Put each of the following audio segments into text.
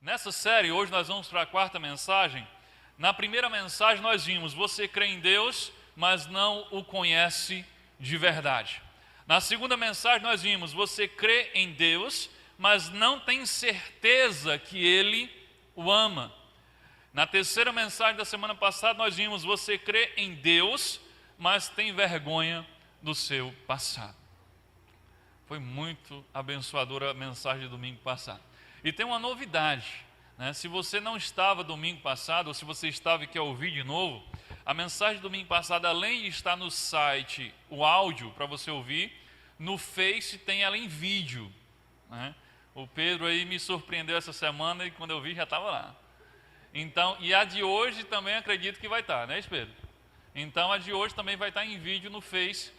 Nessa série, hoje nós vamos para a quarta mensagem. Na primeira mensagem nós vimos, você crê em Deus, mas não o conhece de verdade. Na segunda mensagem nós vimos, você crê em Deus, mas não tem certeza que Ele o ama. Na terceira mensagem da semana passada nós vimos, você crê em Deus, mas tem vergonha do seu passado. Foi muito abençoadora a mensagem de domingo passado. E tem uma novidade, né? Se você não estava domingo passado, ou se você estava e quer ouvir de novo, a mensagem do domingo passado, além de estar no site, o áudio para você ouvir, no Face tem ela em vídeo, né? O Pedro aí me surpreendeu essa semana e quando eu vi já estava lá. Então, e a de hoje também acredito que vai estar, né, Pedro? Então a de hoje também vai estar em vídeo no Face.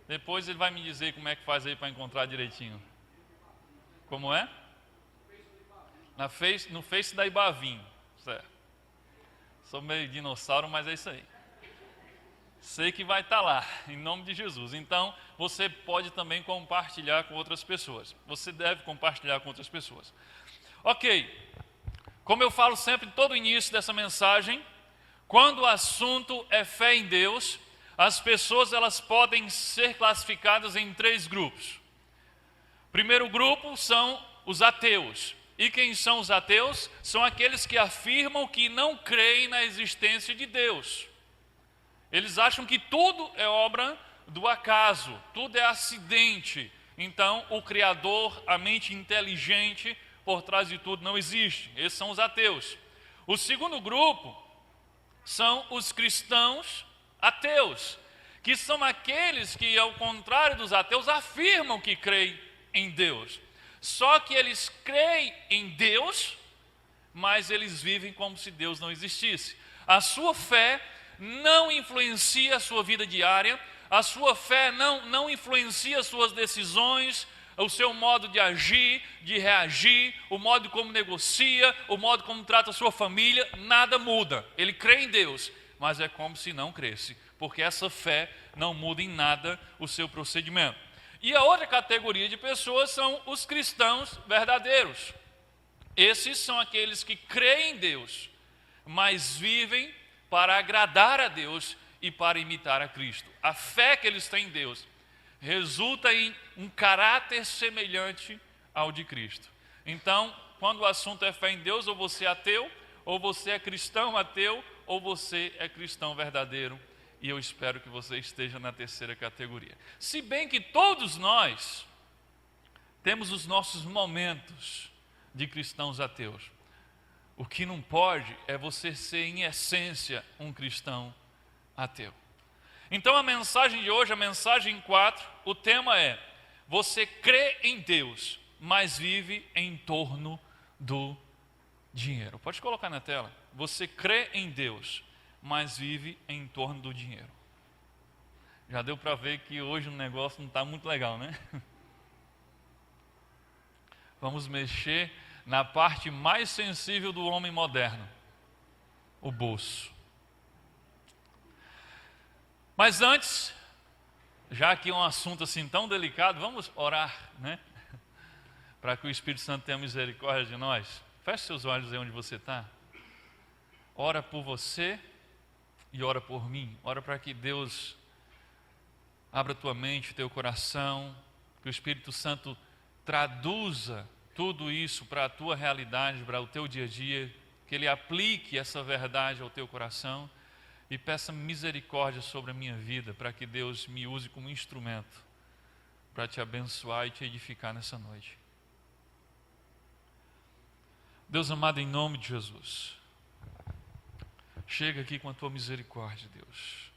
Depois ele vai me dizer como é que faz aí para encontrar direitinho. Como é? No Face da Ibavim, certo. Sou meio dinossauro, mas é isso aí. Sei que vai estar lá, em nome de Jesus. Então, você pode também compartilhar com outras pessoas. Você deve compartilhar com outras pessoas. Ok, como eu falo sempre em todo o início dessa mensagem, quando o assunto é fé em Deus, as pessoas elas podem ser classificadas em três grupos. Primeiro grupo são os ateus. E quem são os ateus? São aqueles que afirmam que não creem na existência de Deus. Eles acham que tudo é obra do acaso, tudo é acidente. Então, o Criador, a mente inteligente por trás de tudo não existe. Esses são os ateus. O segundo grupo são os cristãos ateus, que são aqueles que, ao contrário dos ateus, afirmam que creem em Deus. Só que eles creem em Deus, mas eles vivem como se Deus não existisse. A sua fé não influencia a sua vida diária, a sua fé não influencia as suas decisões, o seu modo de agir, de reagir, o modo como negocia, o modo como trata a sua família, nada muda. Ele crê em Deus, mas é como se não cresce, porque essa fé não muda em nada o seu procedimento. E a outra categoria de pessoas são os cristãos verdadeiros. Esses são aqueles que creem em Deus, mas vivem para agradar a Deus e para imitar a Cristo. A fé que eles têm em Deus resulta em um caráter semelhante ao de Cristo. Então, quando o assunto é fé em Deus, ou você é ateu, ou você é cristão ateu, ou você é cristão verdadeiro. E eu espero que você esteja na terceira categoria. Se bem que todos nós temos os nossos momentos de cristãos ateus. O que não pode é você ser, em essência, um cristão ateu. Então a mensagem de hoje, a mensagem 4, o tema é: você crê em Deus, mas vive em torno do dinheiro. Pode colocar na tela. Você crê em Deus, mas vive em torno do dinheiro. Já deu para ver que hoje o negócio não está muito legal, né? Vamos mexer na parte mais sensível do homem moderno, o bolso. Mas antes, já que é um assunto assim tão delicado, vamos orar, né? Para que o Espírito Santo tenha misericórdia de nós. Feche seus olhos aí onde você está. Ora por você e ora por mim. Ora para que Deus abra tua mente, teu coração, que o Espírito Santo traduza tudo isso para a tua realidade, para o teu dia a dia, que Ele aplique essa verdade ao teu coração e peça misericórdia sobre a minha vida, para que Deus me use como instrumento para te abençoar e te edificar nessa noite. Deus amado, em nome de Jesus, chega aqui com a tua misericórdia, Deus.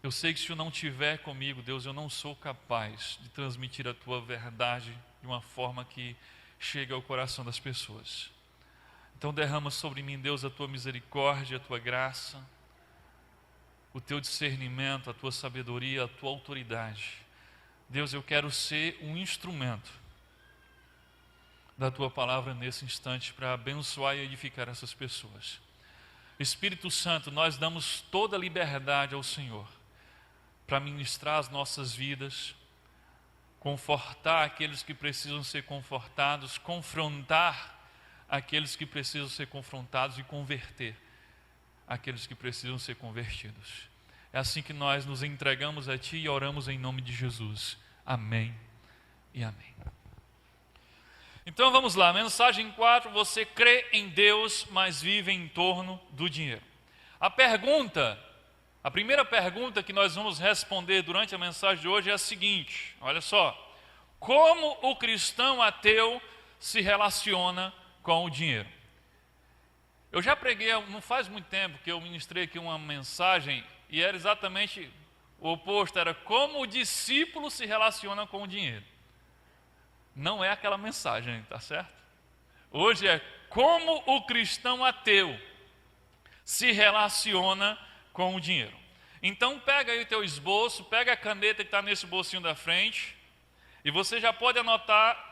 Eu sei que se eu não estiver comigo, Deus, eu não sou capaz de transmitir a tua verdade de uma forma que chegue ao coração das pessoas. Então derrama sobre mim, Deus, a tua misericórdia, a tua graça, o teu discernimento, a tua sabedoria, a tua autoridade. Deus, eu quero ser um instrumento da tua palavra nesse instante para abençoar e edificar essas pessoas. Espírito Santo, nós damos toda a liberdade ao Senhor para ministrar as nossas vidas, confortar aqueles que precisam ser confortados, confrontar aqueles que precisam ser confrontados e converter aqueles que precisam ser convertidos. É assim que nós nos entregamos a Ti e oramos em nome de Jesus. Amém e amém. Então vamos lá, mensagem 4, você crê em Deus, mas vive em torno do dinheiro. A primeira pergunta que nós vamos responder durante a mensagem de hoje é a seguinte, olha só. Como o cristão ateu se relaciona com o dinheiro? Eu já preguei, não faz muito tempo que eu ministrei aqui uma mensagem e era exatamente o oposto, era como o discípulo se relaciona com o dinheiro. Não é aquela mensagem, tá certo? Hoje é como o cristão ateu se relaciona com o dinheiro. Então pega aí o teu esboço, pega a caneta que está nesse bolsinho da frente e você já pode anotar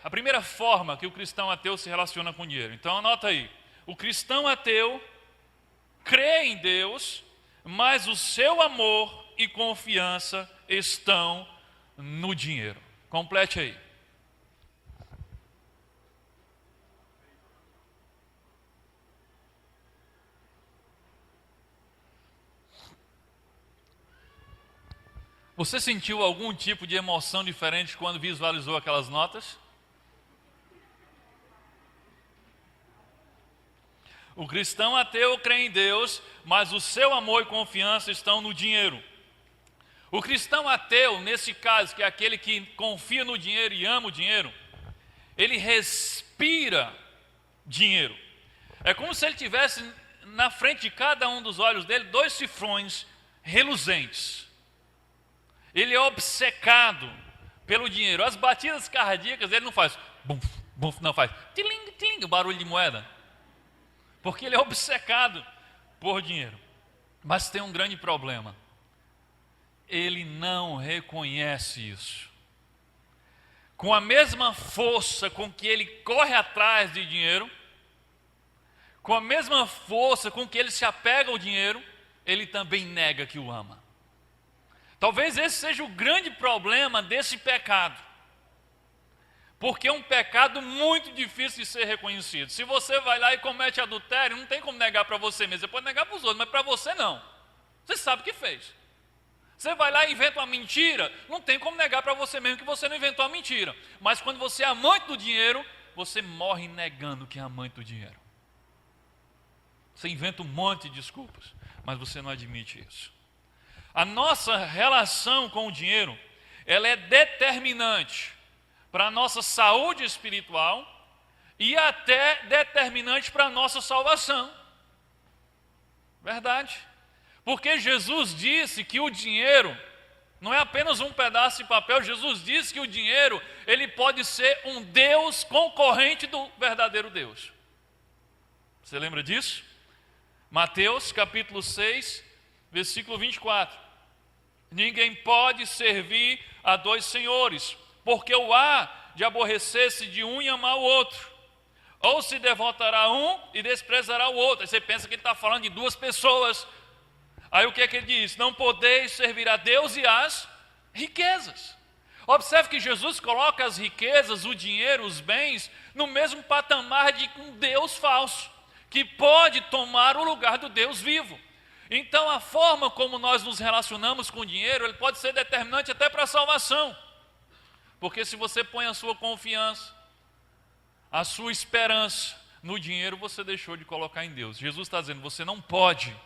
a primeira forma que o cristão ateu se relaciona com o dinheiro. Então anota aí, o cristão ateu crê em Deus, mas o seu amor e confiança estão no dinheiro. Complete aí. Você sentiu algum tipo de emoção diferente quando visualizou aquelas notas? O cristão ateu crê em Deus, mas o seu amor e confiança estão no dinheiro. O cristão ateu, nesse caso, que é aquele que confia no dinheiro e ama o dinheiro, ele respira dinheiro. É como se ele tivesse na frente de cada um dos olhos dele 2 cifrões reluzentes. Ele é obcecado pelo dinheiro. As batidas cardíacas ele não faz bum, bum, não faz tiling, tiling, o barulho de moeda. Porque ele é obcecado por dinheiro. Mas tem um grande problema. Ele não reconhece isso. Com a mesma força com que ele corre atrás de dinheiro, com a mesma força com que ele se apega ao dinheiro, ele também nega que o ama. Talvez esse seja o grande problema desse pecado. Porque é um pecado muito difícil de ser reconhecido. Se você vai lá e comete adultério, não tem como negar para você mesmo. Você pode negar para os outros, mas para você não. Você sabe o que fez. Você vai lá e inventa uma mentira, não tem como negar para você mesmo que você não inventou a mentira. Mas quando você é amante do dinheiro, você morre negando que é amante do dinheiro. Você inventa um monte de desculpas, mas você não admite isso. A nossa relação com o dinheiro, ela é determinante para a nossa saúde espiritual e até determinante para a nossa salvação. Verdade. Porque Jesus disse que o dinheiro não é apenas um pedaço de papel. Jesus disse que o dinheiro, ele pode ser um Deus concorrente do verdadeiro Deus. Você lembra disso? Mateus capítulo 6, versículo 24. Ninguém pode servir a 2 senhores, porque o há de aborrecer-se de um e amar o outro, ou se devotará a um e desprezará o outro. Aí você pensa que ele está falando de 2 pessoas. Aí o que é que ele diz? Não podeis servir a Deus e às riquezas. Observe que Jesus coloca as riquezas, o dinheiro, os bens, no mesmo patamar de um Deus falso, que pode tomar o lugar do Deus vivo. Então a forma como nós nos relacionamos com o dinheiro, ele pode ser determinante até para a salvação. Porque se você põe a sua confiança, a sua esperança no dinheiro, você deixou de colocar em Deus. Jesus está dizendo, você não pode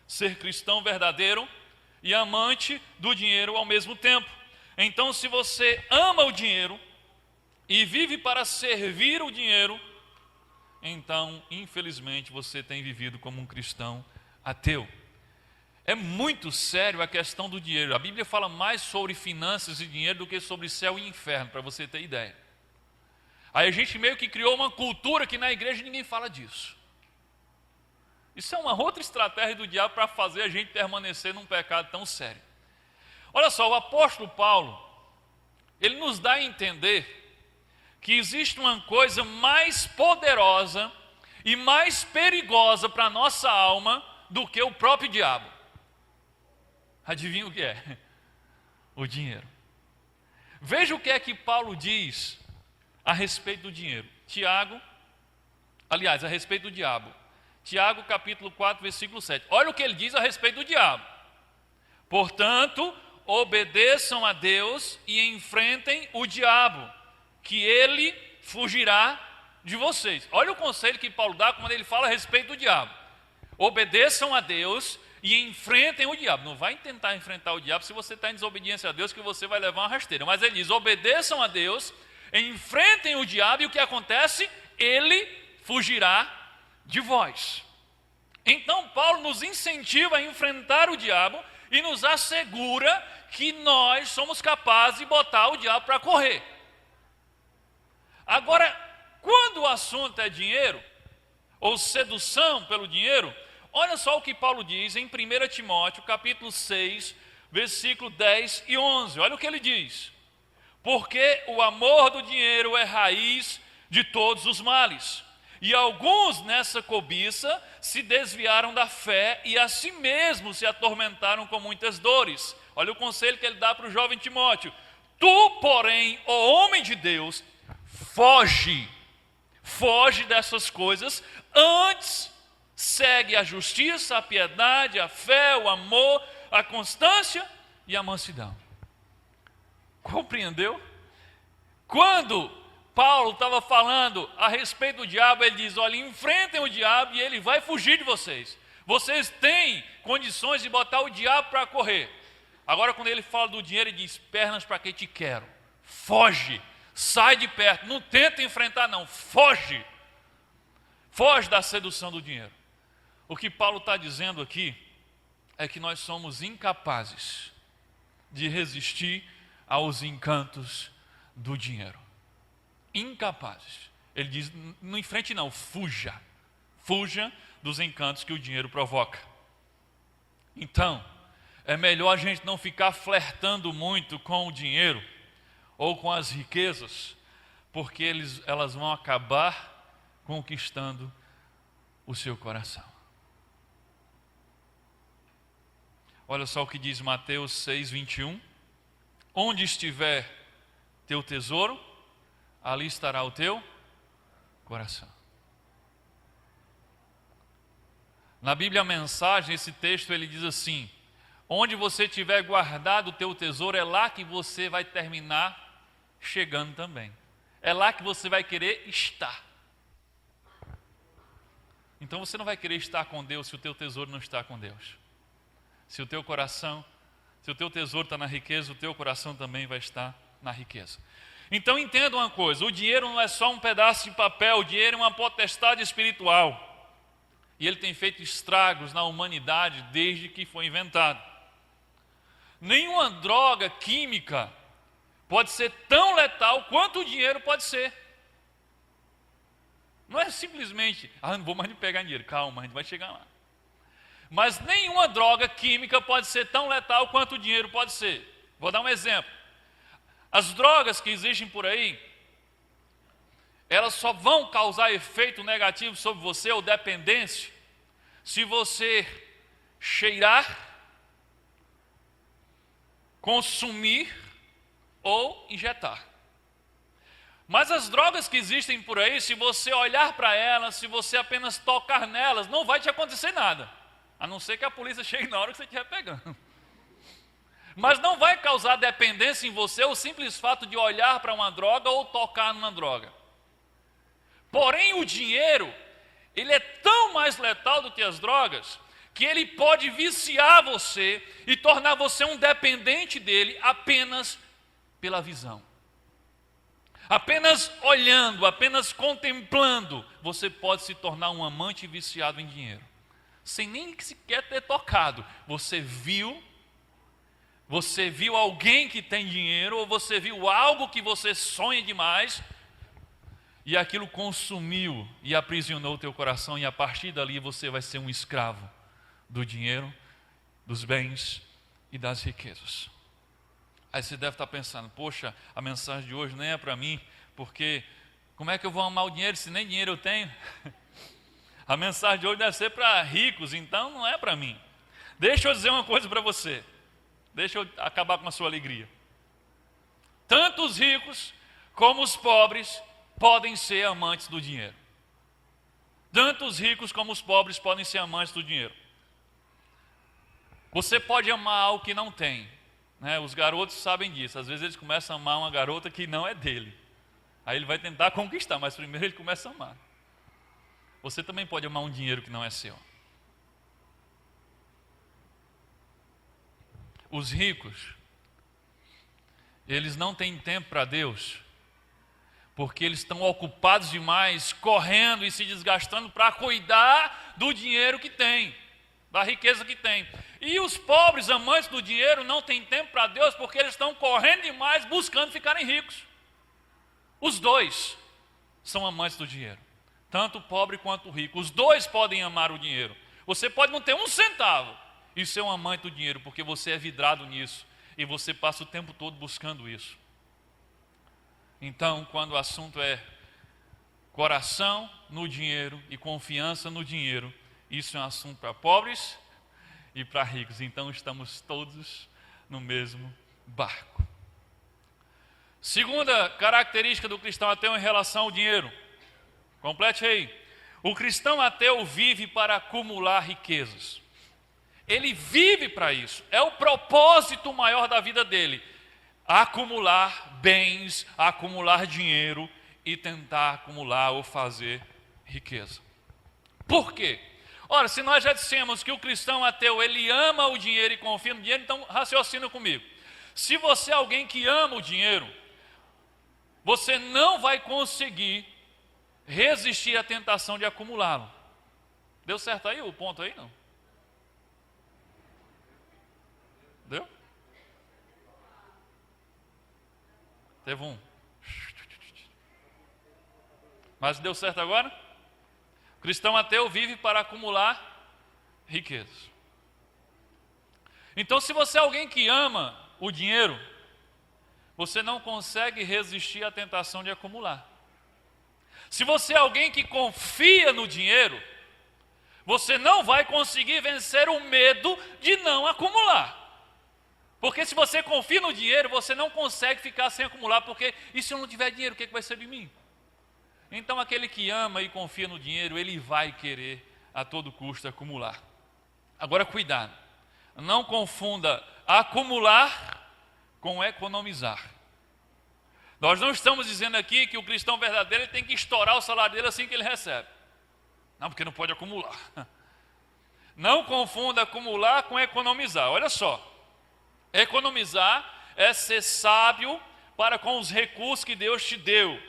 ser cristão verdadeiro e amante do dinheiro ao mesmo tempo. Então se você ama o dinheiro e vive para servir o dinheiro, então infelizmente você tem vivido como um cristão ateu. É muito sério a questão do dinheiro. A Bíblia fala mais sobre finanças e dinheiro do que sobre céu e inferno, para você ter ideia. Aí a gente meio que criou uma cultura que na igreja ninguém fala disso. Isso é uma outra estratégia do diabo para fazer a gente permanecer num pecado tão sério. Olha só, o apóstolo Paulo, ele nos dá a entender que existe uma coisa mais poderosa e mais perigosa para a nossa alma do que o próprio diabo. Adivinha o que é? O dinheiro. Veja o que é que Paulo diz a respeito do dinheiro. A respeito do diabo. Tiago capítulo 4, versículo 7. Olha o que ele diz a respeito do diabo. Portanto, obedeçam a Deus e enfrentem o diabo, que ele fugirá de vocês. Olha o conselho que Paulo dá quando ele fala a respeito do diabo. Obedeçam a Deus e enfrentem o diabo. Não vai tentar enfrentar o diabo se você está em desobediência a Deus, que você vai levar uma rasteira. Mas ele diz, obedeçam a Deus, enfrentem o diabo, e o que acontece? Ele fugirá de vós. Então Paulo nos incentiva a enfrentar o diabo e nos assegura que nós somos capazes de botar o diabo para correr. Agora, quando o assunto é dinheiro, ou sedução pelo dinheiro, olha só o que Paulo diz em 1 Timóteo, capítulo 6, versículo 10 e 11. Olha o que ele diz. Porque o amor do dinheiro é raiz de todos os males. E alguns nessa cobiça se desviaram da fé e a si mesmos se atormentaram com muitas dores. Olha o conselho que ele dá para o jovem Timóteo. Tu, porém, ó homem de Deus, foge dessas coisas, antes segue a justiça, a piedade, a fé, o amor, a constância e a mansidão. Compreendeu? Quando Paulo estava falando a respeito do diabo, ele diz, olha, enfrentem o diabo e ele vai fugir de vocês. Vocês têm condições de botar o diabo para correr. Agora, quando ele fala do dinheiro, ele diz, pernas para que te quero. Foge, sai de perto, não tenta enfrentar não, foge. Foge da sedução do dinheiro. O que Paulo está dizendo aqui é que nós somos incapazes de resistir aos encantos do dinheiro. Incapazes. Ele diz, não enfrente não, fuja. Fuja dos encantos que o dinheiro provoca. Então, é melhor a gente não ficar flertando muito com o dinheiro ou com as riquezas, porque elas vão acabar conquistando o seu coração. Olha só o que diz Mateus 6, 21. Onde estiver teu tesouro, ali estará o teu coração. Na Bíblia a Mensagem, esse texto ele diz assim, onde você tiver guardado o teu tesouro, é lá que você vai terminar chegando também. É lá que você vai querer estar. Então você não vai querer estar com Deus se o teu tesouro não está com Deus. Se o teu tesouro está na riqueza, o teu coração também vai estar na riqueza. Então entenda uma coisa, o dinheiro não é só um pedaço de papel, o dinheiro é uma potestade espiritual. E ele tem feito estragos na humanidade desde que foi inventado. Nenhuma droga química pode ser tão letal quanto o dinheiro pode ser. Não é simplesmente, não vou mais me pegar dinheiro, calma, a gente vai chegar lá. Mas nenhuma droga química pode ser tão letal quanto o dinheiro pode ser. Vou dar um exemplo. As drogas que existem por aí, elas só vão causar efeito negativo sobre você ou dependência se você cheirar, consumir ou injetar. Mas as drogas que existem por aí, se você olhar para elas, se você apenas tocar nelas, não vai te acontecer nada. A não ser que a polícia chegue na hora que você estiver pegando. Mas não vai causar dependência em você o simples fato de olhar para uma droga ou tocar numa droga. Porém, o dinheiro, ele é tão mais letal do que as drogas, que ele pode viciar você e tornar você um dependente dele apenas pela visão. Apenas olhando, apenas contemplando, você pode se tornar um amante viciado em dinheiro. Sem nem sequer ter tocado. Você viu alguém que tem dinheiro, ou você viu algo que você sonha demais, e aquilo consumiu e aprisionou o teu coração, e a partir dali você vai ser um escravo do dinheiro, dos bens e das riquezas. Aí você deve estar pensando, poxa, a mensagem de hoje nem é para mim, porque como é que eu vou amar o dinheiro se nem dinheiro eu tenho? A mensagem de hoje deve ser para ricos, então não é para mim. Deixa eu dizer uma coisa para você. Deixa eu acabar com a sua alegria. Tanto os ricos como os pobres podem ser amantes do dinheiro. Tanto os ricos como os pobres podem ser amantes do dinheiro. Você pode amar algo que não tem, né? Os garotos sabem disso. Às vezes eles começam a amar uma garota que não é dele. Aí ele vai tentar conquistar, mas primeiro ele começa a amar. Você também pode amar um dinheiro que não é seu. Os ricos, eles não têm tempo para Deus, porque eles estão ocupados demais, correndo e se desgastando para cuidar do dinheiro que tem, da riqueza que tem. E os pobres amantes do dinheiro não têm tempo para Deus, porque eles estão correndo demais, buscando ficarem ricos. Os dois são amantes do dinheiro, tanto o pobre quanto o rico. Os dois podem amar o dinheiro. Você pode não ter um centavo e ser um amante do dinheiro, porque você é vidrado nisso e você passa o tempo todo buscando isso. Então, quando o assunto é coração no dinheiro e confiança no dinheiro, isso é um assunto para pobres e para ricos. Então, estamos todos no mesmo barco. Segunda característica do cristão ateu em relação ao dinheiro. Complete aí. O cristão ateu vive para acumular riquezas. Ele vive para isso. É o propósito maior da vida dele. Acumular bens, acumular dinheiro e tentar acumular ou fazer riqueza. Por quê? Ora, se nós já dissemos que o cristão ateu, ele ama o dinheiro e confia no dinheiro, então raciocina comigo. Se você é alguém que ama o dinheiro, você não vai conseguir resistir à tentação de acumulá-lo. Deu certo aí o ponto aí, não? Deu? Teve um. Mas deu certo agora? O cristão ateu vive para acumular riquezas. Então, se você é alguém que ama o dinheiro, você não consegue resistir à tentação de acumular. Se você é alguém que confia no dinheiro, você não vai conseguir vencer o medo de não acumular. Porque se você confia no dinheiro, você não consegue ficar sem acumular, porque e se eu não tiver dinheiro, o que vai ser de mim? Então aquele que ama e confia no dinheiro, ele vai querer a todo custo acumular. Agora cuidado, não confunda acumular com economizar. Nós não estamos dizendo aqui que o cristão verdadeiro ele tem que estourar o salário dele assim que ele recebe. Não, porque não pode acumular. Não confunda acumular com economizar. Olha só. Economizar é ser sábio para com os recursos que Deus te deu.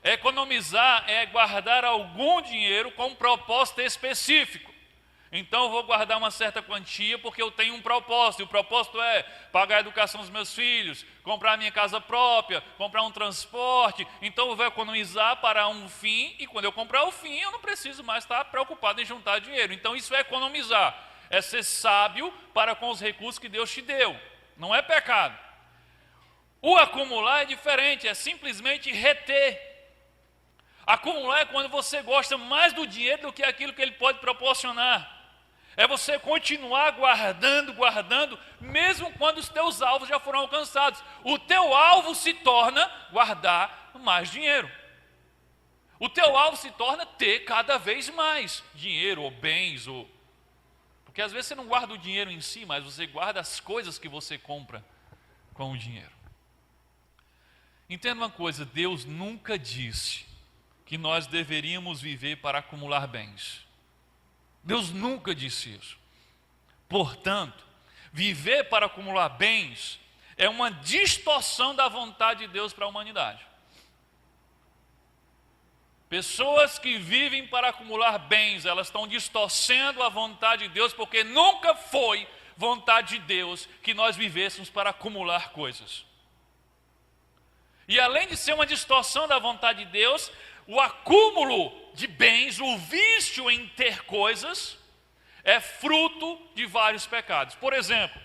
Economizar é guardar algum dinheiro com um propósito específico. Então eu vou guardar uma certa quantia porque eu tenho um propósito. E o propósito é pagar a educação dos meus filhos, comprar a minha casa própria, comprar um transporte. Então eu vou economizar para um fim e quando eu comprar o fim eu não preciso mais estar preocupado em juntar dinheiro. Então isso é economizar. É ser sábio para com os recursos que Deus te deu. Não é pecado. O acumular é diferente, é simplesmente reter. Acumular é quando você gosta mais do dinheiro do que aquilo que ele pode proporcionar. É você continuar guardando, mesmo quando os teus alvos já foram alcançados. O teu alvo se torna guardar mais dinheiro. O teu alvo se torna ter cada vez mais dinheiro ou bens ou... Porque às vezes você não guarda o dinheiro em si, mas você guarda as coisas que você compra com o dinheiro. Entenda uma coisa, Deus nunca disse que nós deveríamos viver para acumular bens. Deus nunca disse isso. Portanto, viver para acumular bens é uma distorção da vontade de Deus para a humanidade. Pessoas que vivem para acumular bens, elas estão distorcendo a vontade de Deus, porque nunca foi vontade de Deus que nós vivêssemos para acumular coisas. E além de ser uma distorção da vontade de Deus, o acúmulo de bens, o vício em ter coisas, é fruto de vários pecados. Por exemplo,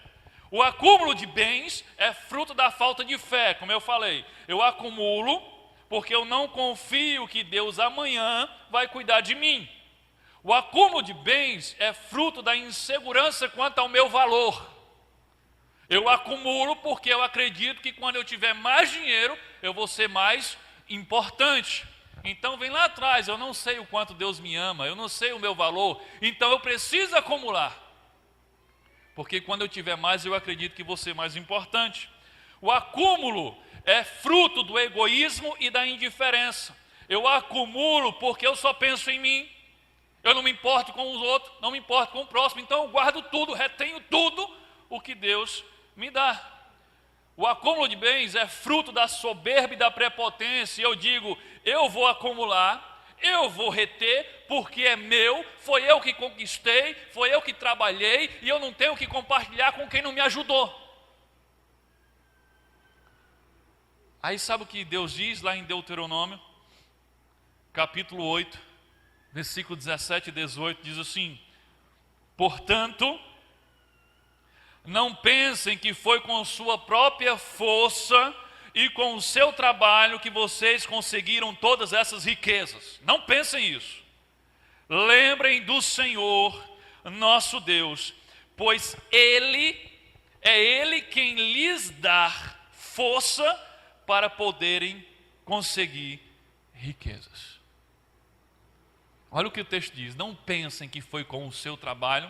o acúmulo de bens é fruto da falta de fé, como eu falei. Eu acumulo porque eu não confio que Deus amanhã vai cuidar de mim. O acúmulo de bens é fruto da insegurança quanto ao meu valor. Eu acumulo porque eu acredito que quando eu tiver mais dinheiro, eu vou ser mais importante. Então vem lá atrás, eu não sei o quanto Deus me ama, eu não sei o meu valor, então eu preciso acumular. Porque quando eu tiver mais, eu acredito que vou ser mais importante. O acúmulo é fruto do egoísmo e da indiferença. Eu acumulo porque eu só penso em mim. Eu não me importo com os outros, não me importo com o próximo. Então eu guardo tudo, retenho tudo o que Deus me dá. O acúmulo de bens é fruto da soberba e da prepotência. Eu digo, eu vou acumular, eu vou reter, porque é meu, foi eu que conquistei, foi eu que trabalhei, e eu não tenho que compartilhar com quem não me ajudou. Aí sabe o que Deus diz lá em Deuteronômio, capítulo 8, versículo 17 e 18, diz assim: portanto, não pensem que foi com sua própria força e com o seu trabalho que vocês conseguiram todas essas riquezas. Não pensem isso. Lembrem do Senhor, nosso Deus, pois é Ele quem lhes dá força para poderem conseguir riquezas. Olha o que o texto diz: não pensem que foi com o seu trabalho,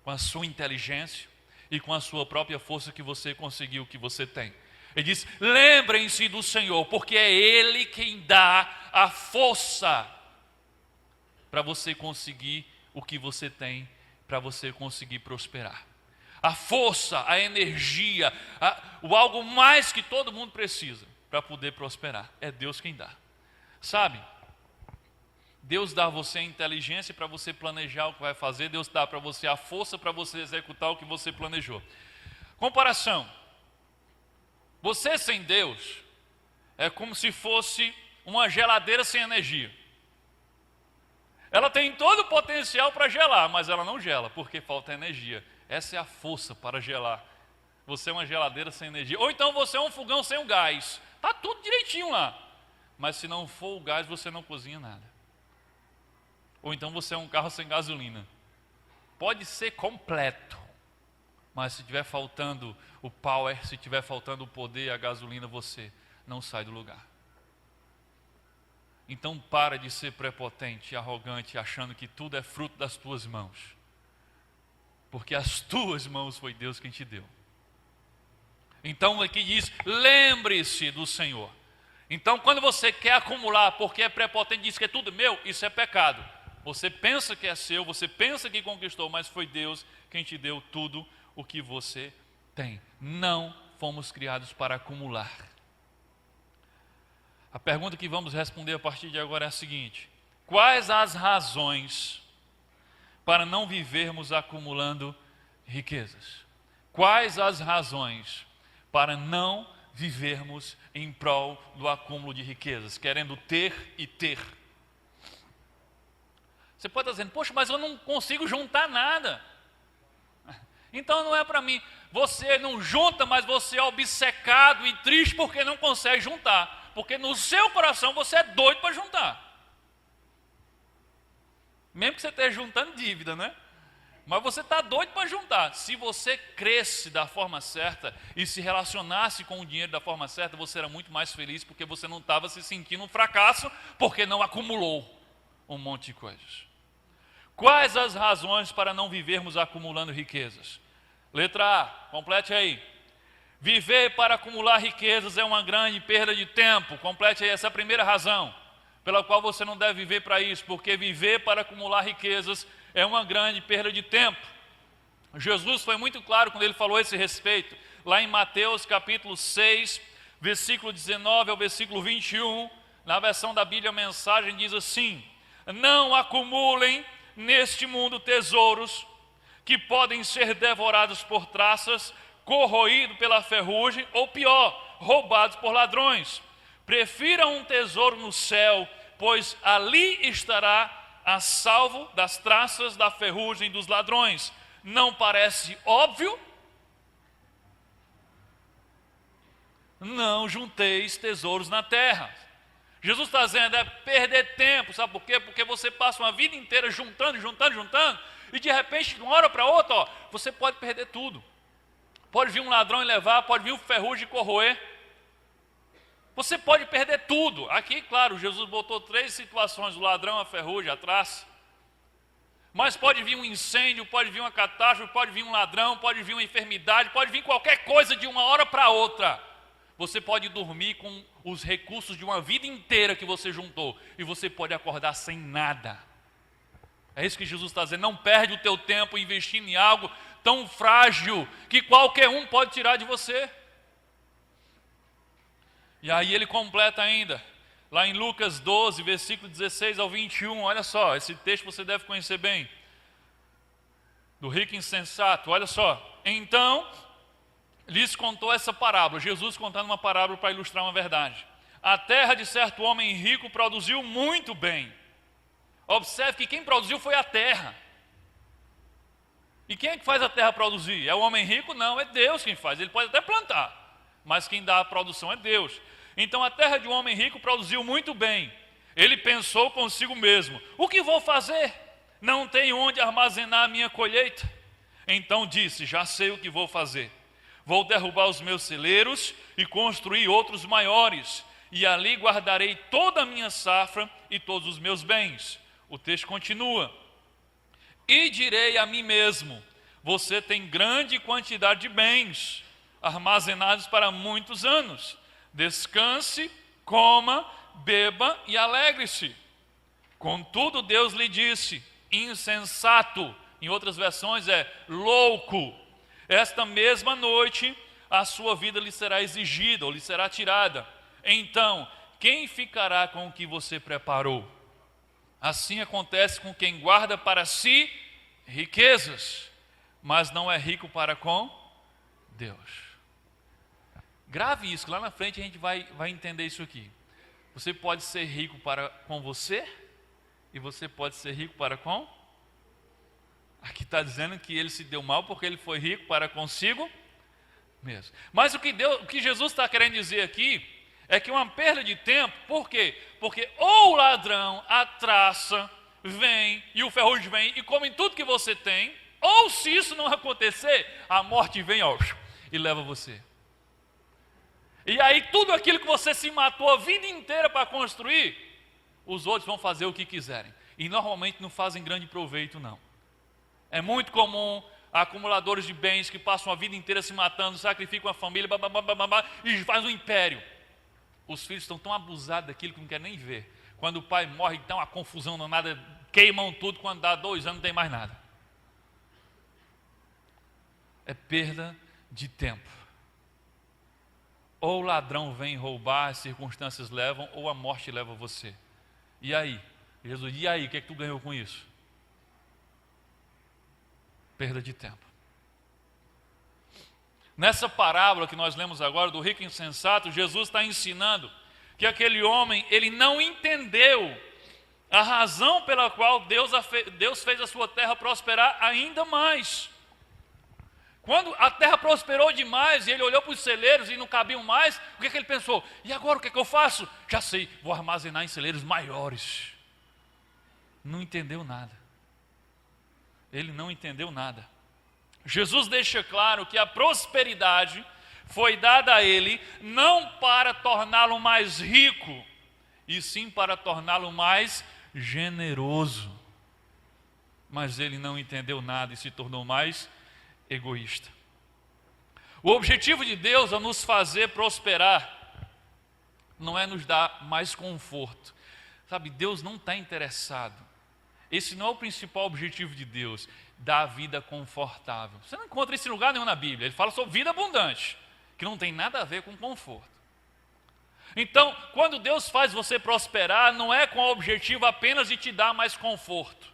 com a sua inteligência e com a sua própria força que você conseguiu o que você tem. Ele diz, lembrem-se do Senhor, porque é Ele quem dá a força para você conseguir o que você tem, para você conseguir prosperar. A força, a energia, o algo mais que todo mundo precisa para poder prosperar. É Deus quem dá. Sabe? Deus dá a você a inteligência para você planejar o que vai fazer. Deus dá para você a força para você executar o que você planejou. Comparação. Você sem Deus é como se fosse uma geladeira sem energia. Ela tem todo o potencial para gelar, mas ela não gela, porque falta energia. Essa é a força para gelar. Você é uma geladeira sem energia. Ou então você é um fogão sem o gás. Está tudo direitinho lá. Mas se não for o gás, você não cozinha nada. Ou então você é um carro sem gasolina. Pode ser completo, mas se estiver faltando o power, se estiver faltando o poder, a gasolina, você não sai do lugar. Então para de ser prepotente e arrogante, achando que tudo é fruto das tuas mãos. Porque as tuas mãos foi Deus quem te deu. Então aqui diz, lembre-se do Senhor. Então quando você quer acumular, porque é prepotente, diz que é tudo meu, isso é pecado. Você pensa que é seu, você pensa que conquistou, mas foi Deus quem te deu tudo o que você tem. Não fomos criados para acumular. A pergunta que vamos responder a partir de agora é a seguinte: quais as razões para não vivermos acumulando riquezas? Quais as razões para não vivermos em prol do acúmulo de riquezas, querendo ter e ter? Você pode estar dizendo, poxa, mas eu não consigo juntar nada. Então não é para mim. Você não junta, mas você é obcecado e triste porque não consegue juntar. Porque no seu coração você é doido para juntar. Mesmo que você esteja juntando dívida, né? Mas você está doido para juntar. Se você cresce da forma certa e se relacionasse com o dinheiro da forma certa, você era muito mais feliz porque você não estava se sentindo um fracasso porque não acumulou um monte de coisas. Quais as razões para não vivermos acumulando riquezas? Letra A, complete aí. Viver para acumular riquezas é uma grande perda de tempo. Complete aí essa primeira razão pela qual você não deve viver para isso, porque viver para acumular riquezas é uma grande perda de tempo. Jesus foi muito claro quando ele falou a esse respeito, lá em Mateus capítulo 6, versículo 19 ao versículo 21, na versão da Bíblia a mensagem diz assim: não acumulem neste mundo tesouros que podem ser devorados por traças, corroídos pela ferrugem ou pior, roubados por ladrões. Prefira um tesouro no céu, pois ali estará a salvo das traças, da ferrugem dos ladrões. Não parece óbvio? Não junteis tesouros na terra. Jesus está dizendo, é perder tempo, sabe por quê? Porque você passa uma vida inteira juntando, e de repente, de uma hora para outra, ó, você pode perder tudo. Pode vir um ladrão e levar, pode vir um ferrugem e corroer. Você pode perder tudo. Aqui, claro, Jesus botou 3 situações: o ladrão, a ferrugem, a traça. Mas pode vir um incêndio, pode vir uma catástrofe, pode vir um ladrão, pode vir uma enfermidade, pode vir qualquer coisa de uma hora para outra. Você pode dormir com os recursos de uma vida inteira que você juntou e você pode acordar sem nada. É isso que Jesus está dizendo. Não perde o teu tempo investindo em algo tão frágil que qualquer um pode tirar de você. E aí ele completa ainda, lá em Lucas 12, versículo 16 ao 21, olha só, esse texto você deve conhecer bem, do rico insensato, olha só. Então, lhes contou essa parábola, Jesus contando uma parábola para ilustrar uma verdade. A terra de certo homem rico produziu muito bem. Observe que quem produziu foi a terra. E quem é que faz a terra produzir? É o homem rico? Não, é Deus quem faz. Ele pode até plantar, mas quem dá a produção é Deus. Então a terra de um homem rico produziu muito bem. Ele pensou consigo mesmo: o que vou fazer? Não tenho onde armazenar a minha colheita. Então disse: já sei o que vou fazer. Vou derrubar os meus celeiros e construir outros maiores, e ali guardarei toda a minha safra e todos os meus bens. O texto continua: e direi a mim mesmo: você tem grande quantidade de bens armazenados para muitos anos. Descanse, coma, beba e alegre-se. Contudo, Deus lhe disse: insensato, em outras versões é louco, esta mesma noite a sua vida lhe será exigida ou lhe será tirada. Então, quem ficará com o que você preparou? Assim acontece com quem guarda para si riquezas, mas não é rico para com Deus. Grave isso, lá na frente a gente vai entender isso aqui. Você pode ser rico para com você e você pode ser rico para com... Aqui está dizendo que ele se deu mal porque ele foi rico para consigo mesmo. Mas o que Jesus está querendo dizer aqui é que uma perda de tempo, por quê? Porque ou o ladrão, a traça, vem e o ferrugem vem e come tudo que você tem, ou se isso não acontecer, a morte vem e leva você. E aí tudo aquilo que você se matou a vida inteira para construir, os outros vão fazer o que quiserem. E normalmente não fazem grande proveito, não. É muito comum acumuladores de bens que passam a vida inteira se matando, sacrificam a família, e fazem um império. Os filhos estão tão abusados daquilo que não querem nem ver. Quando o pai morre, então a confusão não nada, queimam tudo, quando dá 2 anos não tem mais nada. É perda de tempo. Ou o ladrão vem roubar, as circunstâncias levam, ou a morte leva você. E aí? Jesus, e aí, o que é que tu ganhou com isso? Perda de tempo. Nessa parábola que nós lemos agora, do rico insensato, Jesus está ensinando que aquele homem, ele não entendeu a razão pela qual Deus fez a sua terra prosperar ainda mais. Quando a terra prosperou demais e ele olhou para os celeiros e não cabiam mais, o que ele pensou? E agora o que eu faço? Já sei, vou armazenar em celeiros maiores. Não entendeu nada. Ele não entendeu nada. Jesus deixa claro que a prosperidade foi dada a ele não para torná-lo mais rico, e sim para torná-lo mais generoso. Mas ele não entendeu nada e se tornou mais egoísta. O objetivo de Deus ao nos fazer prosperar não é nos dar mais conforto. Sabe, Deus não está interessado. Esse não é o principal objetivo de Deus, dar a vida confortável. Você não encontra isso em lugar nenhum na Bíblia. Ele fala sobre vida abundante, que não tem nada a ver com conforto. Então, quando Deus faz você prosperar, não é com o objetivo apenas de te dar mais conforto.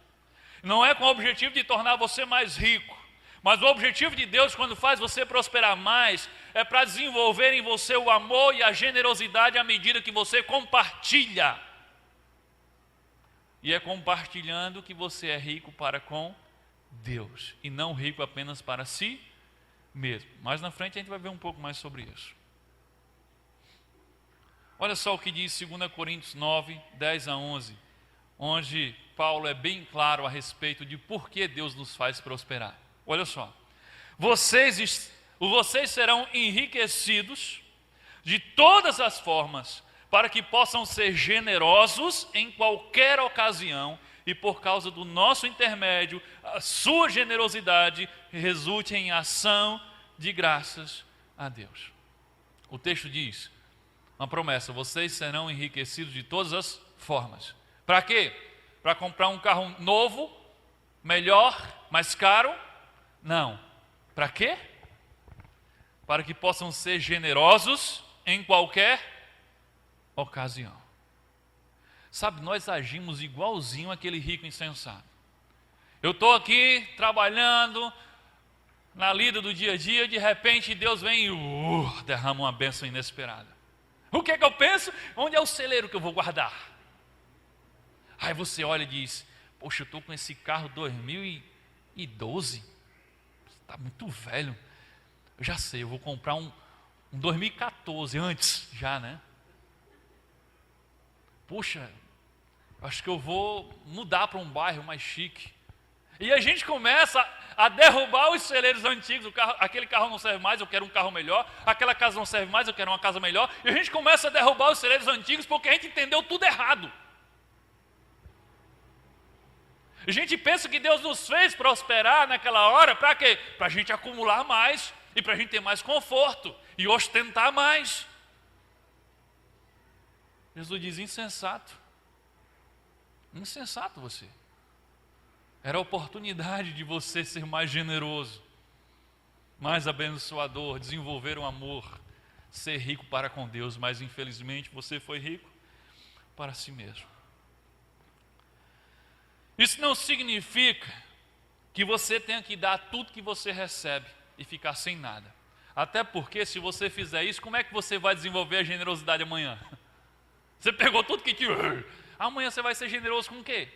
Não é com o objetivo de tornar você mais rico. Mas o objetivo de Deus, quando faz você prosperar mais, é para desenvolver em você o amor e a generosidade à medida que você compartilha. E é compartilhando que você é rico para com Deus, e não rico apenas para si mesmo. Mais na frente a gente vai ver um pouco mais sobre isso. Olha só o que diz 2 Coríntios 9, 10 a 11, onde Paulo é bem claro a respeito de por que Deus nos faz prosperar. Olha só, vocês serão enriquecidos de todas as formas, para que possam ser generosos em qualquer ocasião e por causa do nosso intermédio, a sua generosidade resulte em ação de graças a Deus. O texto diz, uma promessa, vocês serão enriquecidos de todas as formas. Para quê? Para comprar um carro novo, melhor, mais caro? Não. Para quê? Para que possam ser generosos em qualquer ocasião. Sabe, nós agimos igualzinho aquele rico insensato. Eu estou aqui trabalhando na lida do dia a dia, de repente Deus vem e derrama uma bênção inesperada. O que é que eu penso? Onde é o celeiro que eu vou guardar? Aí você olha e diz, poxa, eu estou com esse carro 2012, está muito velho. Eu já sei, eu vou comprar um 2014, antes já, né? Poxa, acho que eu vou mudar para um bairro mais chique. E a gente começa a derrubar os celeiros antigos. Aquele carro não serve mais, eu quero um carro melhor. Aquela casa não serve mais, eu quero uma casa melhor. E a gente começa a derrubar os celeiros antigos porque a gente entendeu tudo errado. A gente pensa que Deus nos fez prosperar naquela hora, para quê? Para a gente acumular mais e para a gente ter mais conforto e ostentar mais. Jesus diz, insensato. Insensato você. Era a oportunidade de você ser mais generoso, mais abençoador, desenvolver um amor, ser rico para com Deus, mas infelizmente você foi rico para si mesmo. Isso não significa que você tenha que dar tudo que você recebe e ficar sem nada. Até porque se você fizer isso, como é que você vai desenvolver a generosidade amanhã? Você pegou tudo que tinha. Amanhã você vai ser generoso com o quê?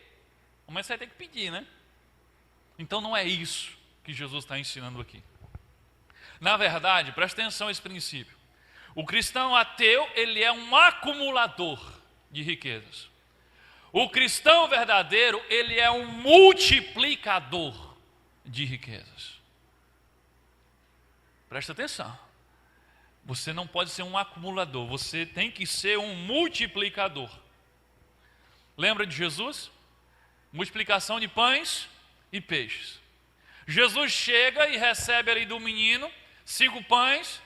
Amanhã você vai ter que pedir, né? Então não é isso que Jesus está ensinando aqui. Na verdade, presta atenção a esse princípio. O cristão ateu, ele é um acumulador de riquezas. O cristão verdadeiro, ele é um multiplicador de riquezas. Presta atenção. Você não pode ser um acumulador, você tem que ser um multiplicador. Lembra de Jesus? Multiplicação de pães e peixes. Jesus chega e recebe ali do menino 5 pães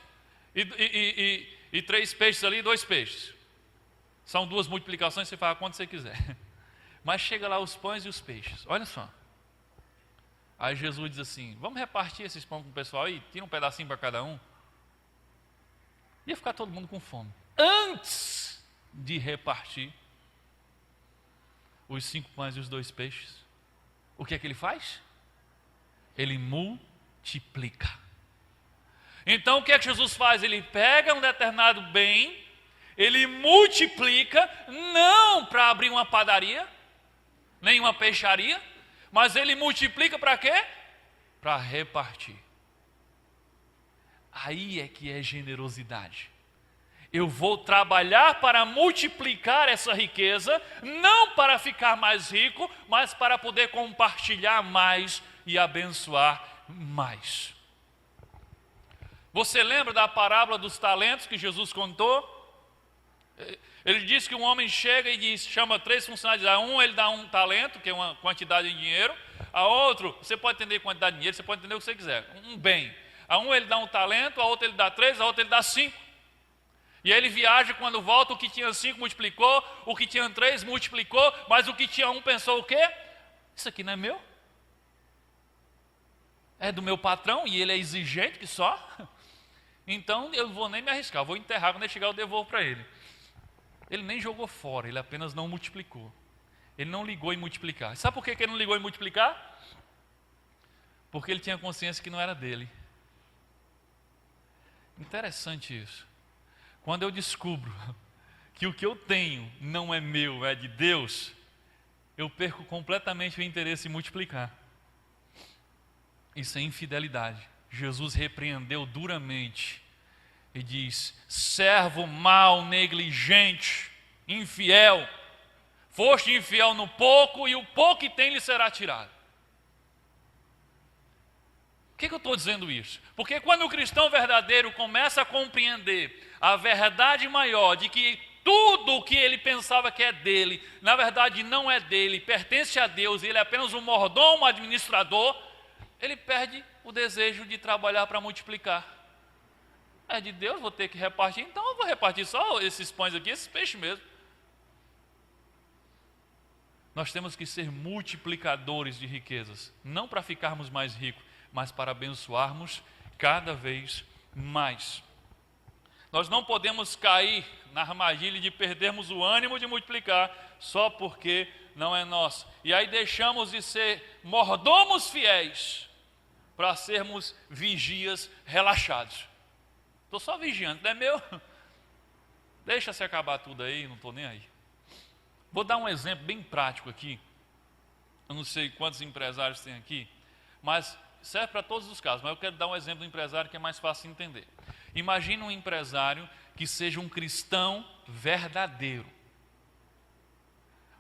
e 3 peixes ali, 2 peixes. São 2 multiplicações, você faz quanto você quiser. Mas chega lá os pães e os peixes. Olha só. Aí Jesus diz assim, vamos repartir esses pães com o pessoal aí? Tira um pedacinho para cada um. Ia ficar todo mundo com fome. Antes de repartir os 5 pães e os 2 peixes, o que é que ele faz? Ele multiplica. Então o que é que Jesus faz? Ele pega um determinado bem, ele multiplica, não para abrir uma padaria, nem uma peixaria, mas ele multiplica para quê? Para repartir. Aí é que é generosidade. Eu vou trabalhar para multiplicar essa riqueza, não para ficar mais rico, mas para poder compartilhar mais e abençoar mais. Você lembra da parábola dos talentos que Jesus contou? Ele disse que um homem chega e diz, chama 3 funcionários, a um ele dá 1 talento, que é uma quantidade de dinheiro, a outro, você pode entender quantidade de dinheiro, você pode entender o que você quiser, um bem. A um ele dá 1 talento, a outro ele dá 3, a outro ele dá 5. E aí ele viaja, quando volta, o que tinha 5 multiplicou, o que tinha 3 multiplicou, mas o que tinha 1 pensou o quê? Isso aqui não é meu? É do meu patrão e ele é exigente que só? Então eu não vou nem me arriscar, eu vou enterrar, quando ele chegar eu devolvo para ele. Ele nem jogou fora, ele apenas não multiplicou. Ele não ligou em multiplicar. Sabe por que ele não ligou em multiplicar? Porque ele tinha consciência que não era dele. Interessante isso. Quando eu descubro que o que eu tenho não é meu, é de Deus, eu perco completamente o interesse em multiplicar. Isso é infidelidade. Jesus repreendeu duramente e diz, servo mau, negligente, infiel, foste infiel no pouco e o pouco que tem lhe será tirado. que eu estou dizendo isso? Porque quando o cristão verdadeiro começa a compreender a verdade maior de que tudo o que ele pensava que é dele, na verdade não é dele, pertence a Deus, ele é apenas um mordomo, um administrador, ele perde o desejo de trabalhar para multiplicar. É de Deus, vou ter que repartir, então eu vou repartir só esses pães aqui, esses peixes mesmo. Nós temos que ser multiplicadores de riquezas, não para ficarmos mais ricos, mas para abençoarmos cada vez mais. Nós não podemos cair na armadilha de perdermos o ânimo de multiplicar só porque não é nosso. E aí deixamos de ser mordomos fiéis para sermos vigias relaxados. Estou só vigiando, não é meu? Deixa se acabar tudo aí, não estou nem aí. Vou dar um exemplo bem prático aqui. Eu não sei quantos empresários tem aqui, mas serve para todos os casos. Mas eu quero dar um exemplo do empresário que é mais fácil de entender. Imagina um empresário que seja um cristão verdadeiro.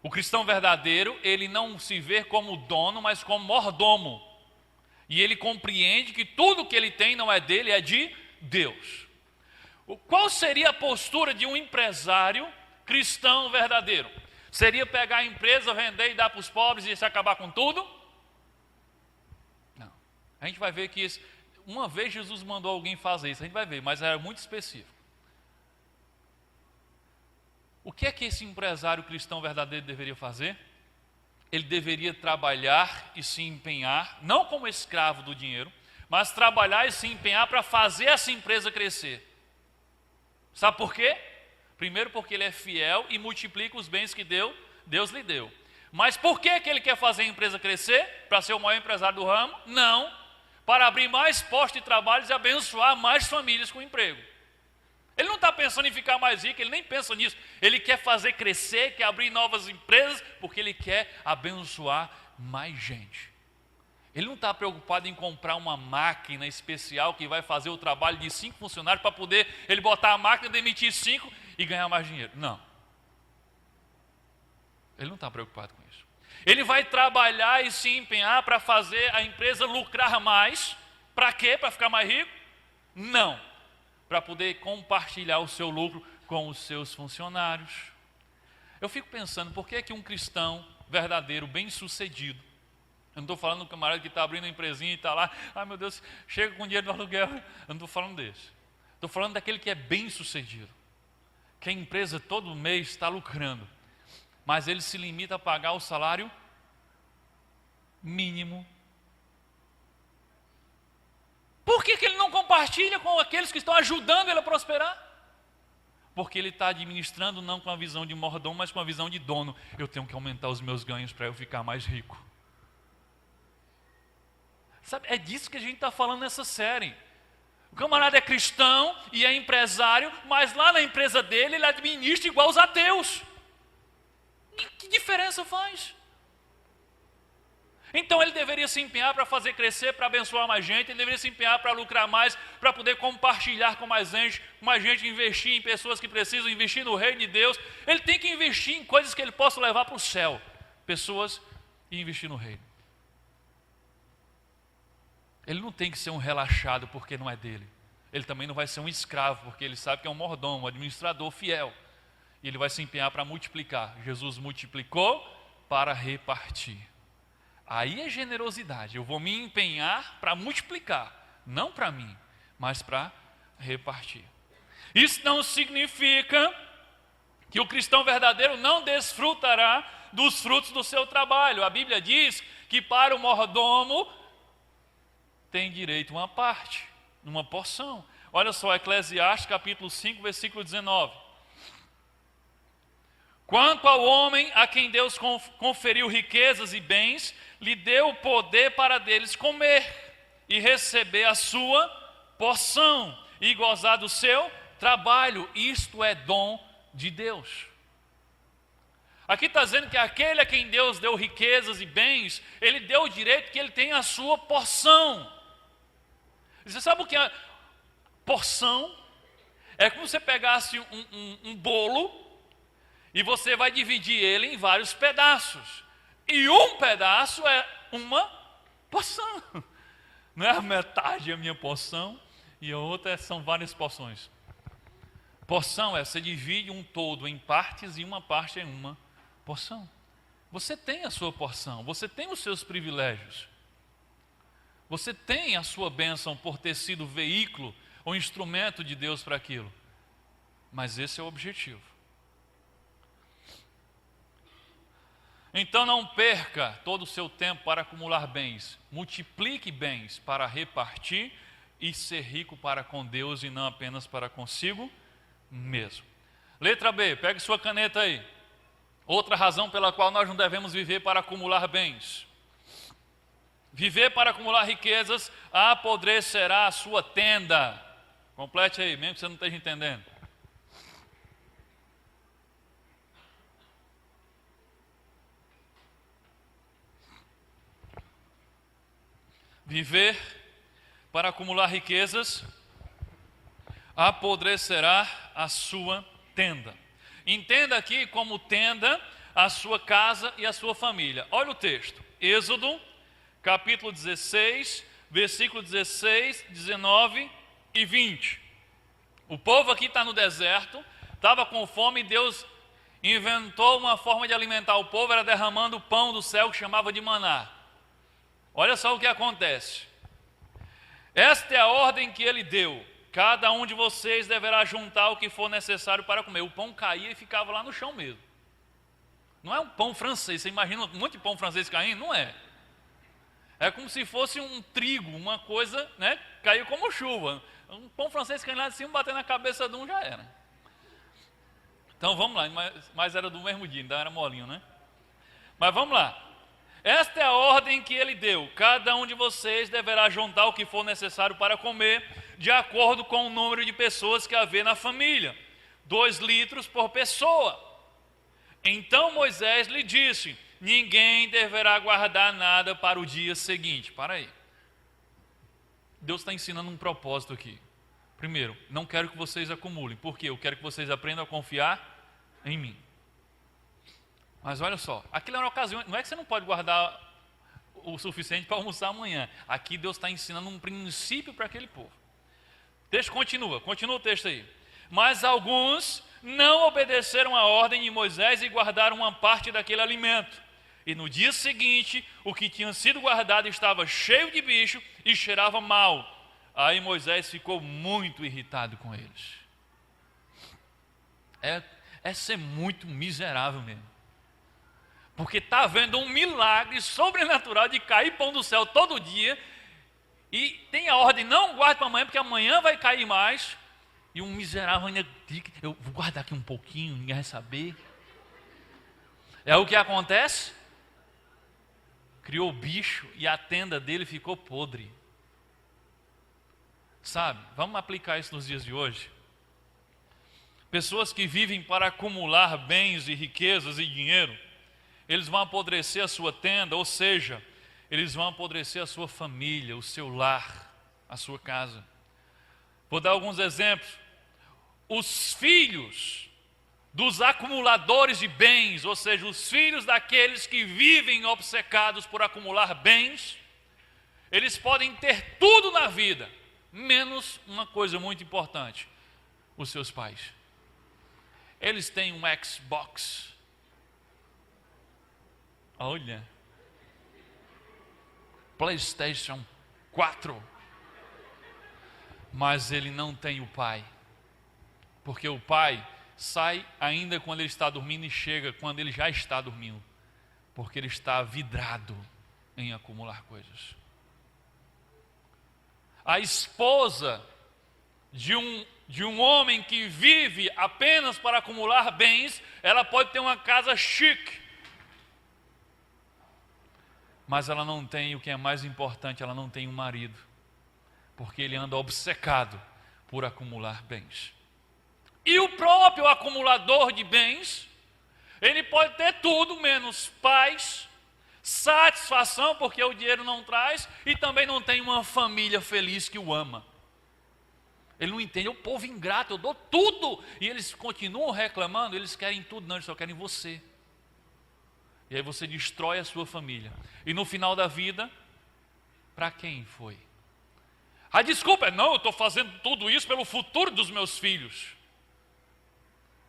O cristão verdadeiro, ele não se vê como dono, mas como mordomo. E ele compreende que tudo que ele tem não é dele, é de Deus. Qual seria a postura de um empresário cristão verdadeiro? Seria pegar a empresa, vender e dar para os pobres e se acabar com tudo? Não. A gente vai ver que uma vez Jesus mandou alguém fazer isso, a gente vai ver, mas era muito específico. O que é que esse empresário cristão verdadeiro deveria fazer? Ele deveria trabalhar e se empenhar, não como escravo do dinheiro, mas trabalhar e se empenhar para fazer essa empresa crescer. Sabe por quê? Primeiro porque ele é fiel e multiplica os bens que Deus lhe deu. Mas por que ele quer fazer a empresa crescer? Para ser o maior empresário do ramo? Não. Para abrir mais postos de trabalho e abençoar mais famílias com emprego. Ele não está pensando em ficar mais rico, ele nem pensa nisso. Ele quer fazer crescer, quer abrir novas empresas, porque ele quer abençoar mais gente. Ele não está preocupado em comprar uma máquina especial que vai fazer o trabalho de 5 funcionários para poder ele botar a máquina, demitir 5 e ganhar mais dinheiro. Não. Ele não está preocupado com isso. Ele vai trabalhar e se empenhar para fazer a empresa lucrar mais. Para quê? Para ficar mais rico? Não. Para poder compartilhar o seu lucro com os seus funcionários. Eu fico pensando, por que é que um cristão verdadeiro, bem-sucedido, eu não estou falando do camarada que está abrindo uma empresinha e está lá, ai meu Deus, chega com dinheiro do aluguel. Eu não estou falando desse. Estou falando daquele que é bem-sucedido, que a empresa todo mês está lucrando, mas ele se limita a pagar o salário mínimo. Por que ele não compartilha com aqueles que estão ajudando ele a prosperar? Porque ele está administrando não com a visão de mordomo, mas com a visão de dono. Eu tenho que aumentar os meus ganhos para eu ficar mais rico. Sabe, é disso que a gente está falando nessa série. O camarada é cristão e é empresário, mas lá na empresa dele ele administra igual os ateus. Que diferença faz? Então ele deveria se empenhar para fazer crescer, para abençoar mais gente, ele deveria se empenhar para lucrar mais, para poder compartilhar com mais gente, investir em pessoas que precisam, investir no reino de Deus. Ele tem que investir em coisas que ele possa levar para o céu. Pessoas e investir no reino. Ele não tem que ser um relaxado porque não é dele. Ele também não vai ser um escravo porque ele sabe que é um mordomo, um administrador fiel. E ele vai se empenhar para multiplicar. Jesus multiplicou para repartir. Aí é generosidade. Eu vou me empenhar para multiplicar. Não para mim, mas para repartir. Isso não significa que o cristão verdadeiro não desfrutará dos frutos do seu trabalho. A Bíblia diz que para o mordomo tem direito a uma parte, uma porção. Olha só, Eclesiastes capítulo 5, versículo 19. Quanto ao homem a quem Deus conferiu riquezas e bens, lhe deu o poder para deles comer e receber a sua porção e gozar do seu trabalho. Isto é dom de Deus. Aqui está dizendo que aquele a quem Deus deu riquezas e bens, ele deu o direito que ele tenha a sua porção. Você sabe o que é porção? É como se você pegasse um bolo e você vai dividir ele em vários pedaços. E um pedaço é uma porção. Não é a metade a minha porção e a outra são várias porções. Porção é você divide um todo em partes e uma parte em uma porção. Você tem a sua porção, você tem os seus privilégios. Você tem a sua bênção por ter sido veículo ou instrumento de Deus para aquilo. Mas esse é o objetivo. Então não perca todo o seu tempo para acumular bens. Multiplique bens para repartir e ser rico para com Deus e não apenas para consigo mesmo. Letra B, pegue sua caneta aí. Outra razão pela qual nós não devemos viver para acumular bens. Viver para acumular riquezas apodrecerá a sua tenda. Complete aí, mesmo que você não esteja entendendo. Viver para acumular riquezas apodrecerá a sua tenda. Entenda aqui como tenda a sua casa e a sua família. Olha o texto. Êxodo, capítulo 16, versículo 16, 19 e 20. O povo aqui está no deserto, estava com fome e Deus inventou uma forma de alimentar o povo, era derramando o pão do céu que chamava de maná. Olha só o que acontece. Esta é a ordem que ele deu. Cada um de vocês deverá juntar o que for necessário para comer. O pão caía e ficava lá no chão mesmo. Não é um pão francês. Você imagina um monte de pão francês caindo? Não é. É como se fosse um trigo, uma coisa, né? Caiu como chuva. Um pão francês caindo lá de cima, bater na cabeça de um já era. Então vamos lá. Mas era do mesmo dia, então era molinho, né? Mas vamos lá. Esta é a ordem que ele deu. Cada um de vocês deverá juntar o que for necessário para comer, de acordo com o número de pessoas que haver na família. 2 litros por pessoa. Então Moisés lhe disse: ninguém deverá guardar nada para o dia seguinte. Para aí. Deus está ensinando um propósito aqui. Primeiro, não quero que vocês acumulem. Por quê? Eu quero que vocês aprendam a confiar em mim. Mas olha só, aquilo é uma ocasião, não é que você não pode guardar o suficiente para almoçar amanhã. Aqui Deus está ensinando um princípio para aquele povo. O texto continua o texto aí. Mas alguns não obedeceram a ordem de Moisés e guardaram uma parte daquele alimento. E no dia seguinte, o que tinha sido guardado estava cheio de bicho e cheirava mal. Aí Moisés ficou muito irritado com eles. É ser muito miserável mesmo. Porque está havendo um milagre sobrenatural de cair pão do céu todo dia. E tem a ordem, não guarde para amanhã, porque amanhã vai cair mais. E um miserável ainda diz, eu vou guardar aqui um pouquinho, ninguém vai saber. É o que acontece. Criou bicho e a tenda dele ficou podre. Sabe, vamos aplicar isso nos dias de hoje. Pessoas que vivem para acumular bens e riquezas e dinheiro, eles vão apodrecer a sua tenda, ou seja, eles vão apodrecer a sua família, o seu lar, a sua casa. Vou dar alguns exemplos. Os filhos dos acumuladores de bens, ou seja, os filhos daqueles que vivem obcecados por acumular bens, eles podem ter tudo na vida, menos uma coisa muito importante: os seus pais. Eles têm um Xbox. Olha, PlayStation 4, mas ele não tem o pai, porque o pai sai ainda quando ele está dormindo e chega quando ele já está dormindo, porque ele está vidrado em acumular coisas. A esposa de um homem que vive apenas para acumular bens, ela pode ter uma casa chique, mas ela não tem o que é mais importante, ela não tem um marido, porque ele anda obcecado por acumular bens. E o próprio acumulador de bens, ele pode ter tudo menos paz, satisfação, porque o dinheiro não traz, e também não tem uma família feliz que o ama. Ele não entende, o povo ingrato, eu dou tudo, e eles continuam reclamando, eles querem tudo, não, eles só querem você. E aí você destrói a sua família. E no final da vida, para quem foi? A desculpa é, não, eu estou fazendo tudo isso pelo futuro dos meus filhos.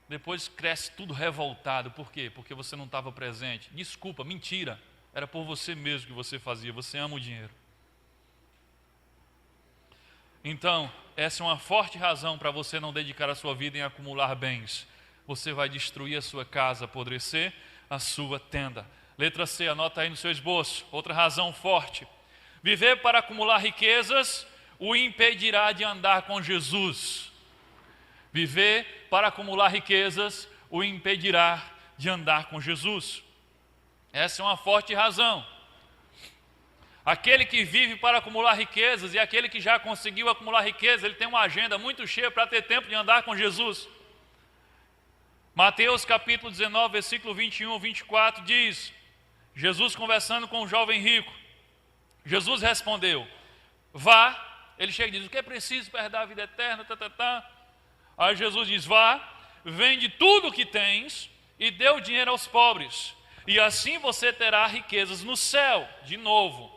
Depois cresce tudo revoltado. Por quê? Porque você não estava presente. Desculpa, mentira. Era por você mesmo que você fazia. Você ama o dinheiro. Então, essa é uma forte razão para você não dedicar a sua vida em acumular bens. Você vai destruir a sua casa, apodrecer a sua tenda. Letra C, anota aí no seu esboço. Outra razão forte. Viver para acumular riquezas o impedirá de andar com Jesus. Viver para acumular riquezas o impedirá de andar com Jesus. Essa é uma forte razão. Aquele que vive para acumular riquezas e aquele que já conseguiu acumular riquezas, ele tem uma agenda muito cheia para ter tempo de andar com Jesus. Mateus capítulo 19, versículo 21 e 24 diz, Jesus conversando com um jovem rico, Jesus respondeu, vá, ele chega e diz, o que é preciso para herdar a vida eterna, Aí Jesus diz, vá, vende tudo o que tens e dê o dinheiro aos pobres, e assim você terá riquezas no céu, de novo,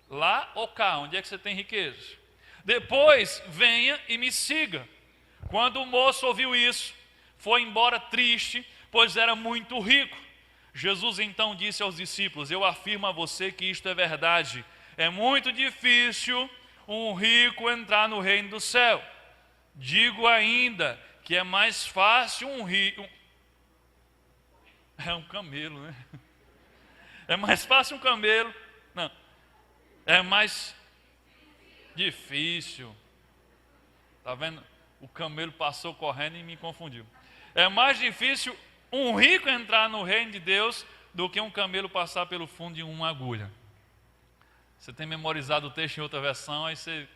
lá ou cá, onde é que você tem riquezas? Depois venha e me siga. Quando o moço ouviu isso, foi embora triste, pois era muito rico. Jesus então disse aos discípulos, eu afirmo a você que isto é verdade, é muito difícil um rico entrar no reino do céu. Digo ainda que é mais fácil um rico... É um camelo, né? É mais fácil um camelo... Não. É mais difícil. Está vendo? O camelo passou correndo e me confundiu. É mais difícil um rico entrar no reino de Deus do que um camelo passar pelo fundo de uma agulha. Você tem memorizado o texto em outra versão, aí você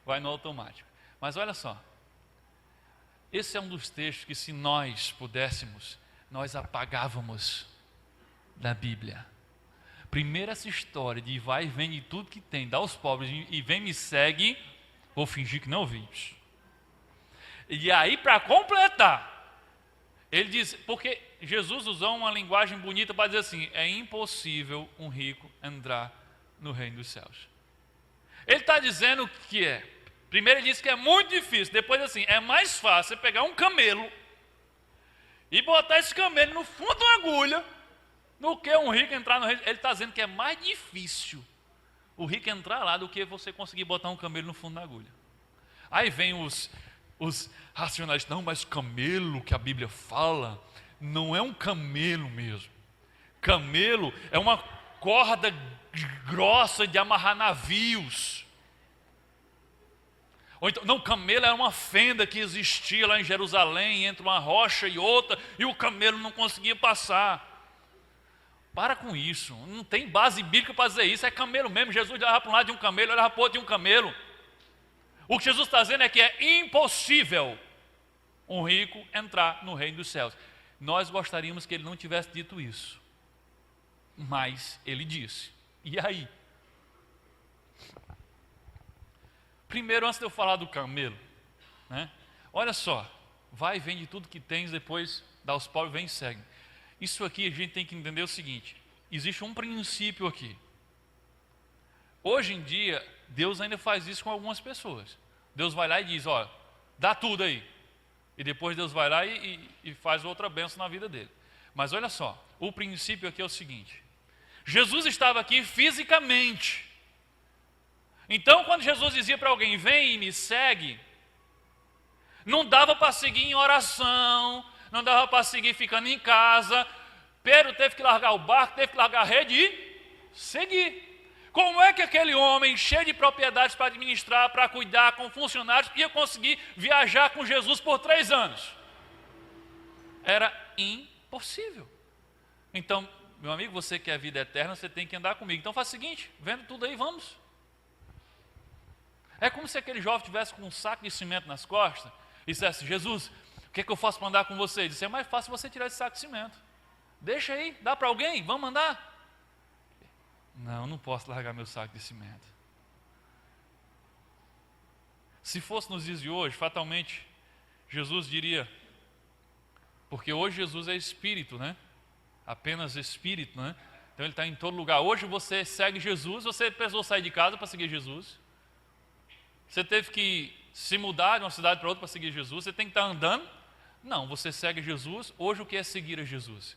vai no automático. Mas olha só, esse é um dos textos que, se nós pudéssemos, nós apagávamos da Bíblia. Primeiro essa história de vai e vende tudo que tem, dá aos pobres e vem me segue, vou fingir que não ouvimos. E aí, para completar, ele diz, porque Jesus usou uma linguagem bonita para dizer assim, é impossível um rico entrar no reino dos céus. Ele está dizendo que é, primeiro ele disse que é muito difícil, depois assim, é mais fácil você pegar um camelo e botar esse camelo no fundo de uma agulha, do que um rico entrar no reino. Ele está dizendo que é mais difícil o rico entrar lá do que você conseguir botar um camelo no fundo da agulha. Aí vem os racionais, não, mas camelo que a Bíblia fala, não é um camelo mesmo. Camelo é uma corda grossa de amarrar navios. Ou então, não, camelo era uma fenda que existia lá em Jerusalém, entre uma rocha e outra, e o camelo não conseguia passar. Para com isso, não tem base bíblica para dizer isso, é camelo mesmo. Jesus olhava para um lado de um camelo, olhava para o outro de um camelo. O que Jesus está dizendo é que é impossível um rico entrar no reino dos céus. Nós gostaríamos que ele não tivesse dito isso, mas ele disse. E aí? Primeiro, antes de eu falar do camelo, né? Olha só, vai e vende tudo que tens, depois dá aos pobres, vem e segue. Isso aqui a gente tem que entender o seguinte, existe um princípio aqui. Hoje em dia, Deus ainda faz isso com algumas pessoas. Deus vai lá e diz, ó, dá tudo aí. E depois Deus vai lá e faz outra bênção na vida dele. Mas olha só, o princípio aqui é o seguinte, Jesus estava aqui fisicamente. Então, quando Jesus dizia para alguém, vem e me segue, não dava para seguir em oração, não dava para seguir ficando em casa. Pedro teve que largar o barco, teve que largar a rede e seguir. Como é que aquele homem, cheio de propriedades para administrar, para cuidar, com funcionários, ia conseguir viajar com Jesus por 3 anos? Era impossível. Então, meu amigo, você quer vida eterna, você tem que andar comigo. Então faz o seguinte, vendo tudo aí, vamos. É como se aquele jovem tivesse com um saco de cimento nas costas e dissesse, Jesus, o que é que eu faço para andar com você? Ele disse, é mais fácil você tirar esse saco de cimento. Deixa aí, dá para alguém, vamos andar. Não, não posso largar meu saco de cimento. Se fosse nos dias de hoje, fatalmente, Jesus diria, porque hoje Jesus é espírito, né? Apenas espírito, né? Então ele está em todo lugar. Hoje você segue Jesus, você precisou sair de casa para seguir Jesus. Você teve que se mudar de uma cidade para outra para seguir Jesus? Você tem que estar andando? Não, você segue Jesus. Hoje o que é seguir a Jesus?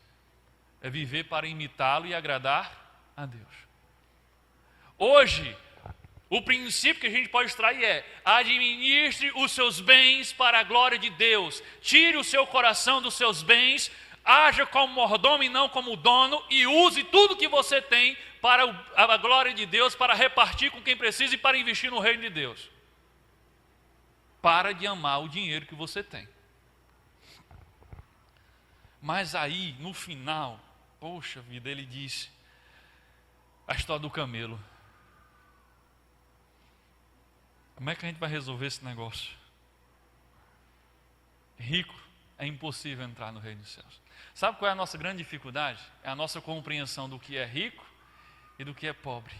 É viver para imitá-lo e agradar a Deus. Hoje, o princípio que a gente pode extrair é: administre os seus bens para a glória de Deus. Tire o seu coração dos seus bens, haja como mordomo e não como dono, e use tudo que você tem para a glória de Deus, para repartir com quem precisa e para investir no reino de Deus. Para de amar o dinheiro que você tem. Mas aí, no final, poxa vida, ele disse a história do camelo. Como é que a gente vai resolver esse negócio? Rico, é impossível entrar no reino dos céus. Sabe qual é a nossa grande dificuldade? É a nossa compreensão do que é rico e do que é pobre.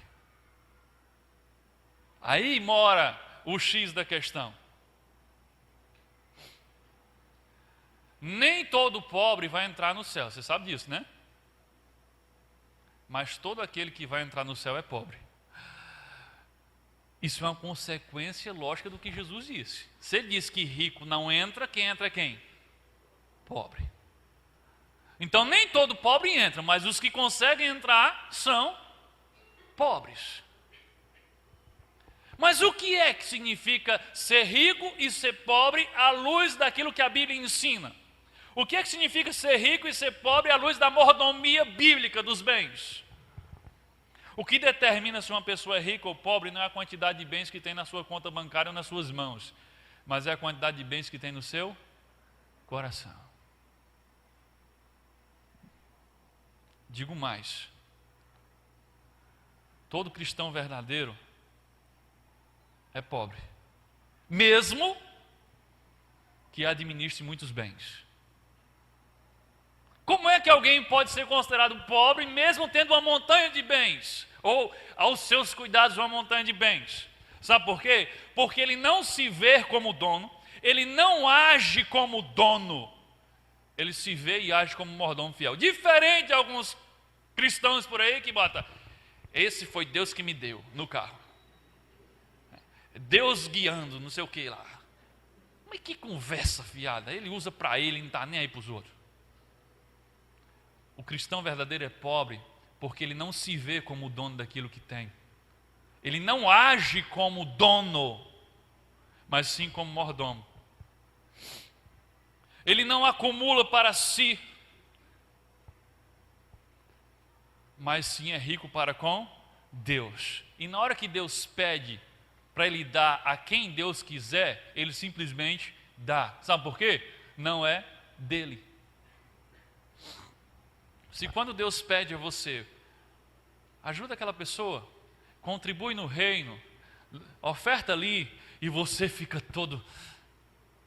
Aí mora o X da questão. Nem todo pobre vai entrar no céu, você sabe disso, né? Mas todo aquele que vai entrar no céu é pobre. Isso é uma consequência lógica do que Jesus disse. Se ele disse que rico não entra, quem entra é quem? Pobre. Então nem todo pobre entra, mas os que conseguem entrar são pobres. Mas o que é que significa ser rico e ser pobre à luz daquilo que a Bíblia ensina? O que é que significa ser rico e ser pobre à luz da mordomia bíblica dos bens? O que determina se uma pessoa é rica ou pobre não é a quantidade de bens que tem na sua conta bancária ou nas suas mãos, mas é a quantidade de bens que tem no seu coração. Digo mais: todo cristão verdadeiro é pobre, mesmo que administre muitos bens. Como é que alguém pode ser considerado pobre mesmo tendo uma montanha de bens? Ou aos seus cuidados uma montanha de bens? Sabe por quê? Porque ele não se vê como dono, ele não age como dono, ele se vê e age como mordomo fiel. Diferente de alguns cristãos por aí que botam: esse foi Deus que me deu no carro. Deus guiando, não sei o que lá. Mas que conversa fiada, ele usa para ele, não está nem aí para os outros. O cristão verdadeiro é pobre porque ele não se vê como dono daquilo que tem. Ele não age como dono, mas sim como mordomo. Ele não acumula para si, mas sim é rico para com Deus. E na hora que Deus pede para ele dar a quem Deus quiser, ele simplesmente dá. Sabe por quê? Não é dele. Se quando Deus pede a você, ajuda aquela pessoa, contribui no reino, oferta ali, e você fica todo,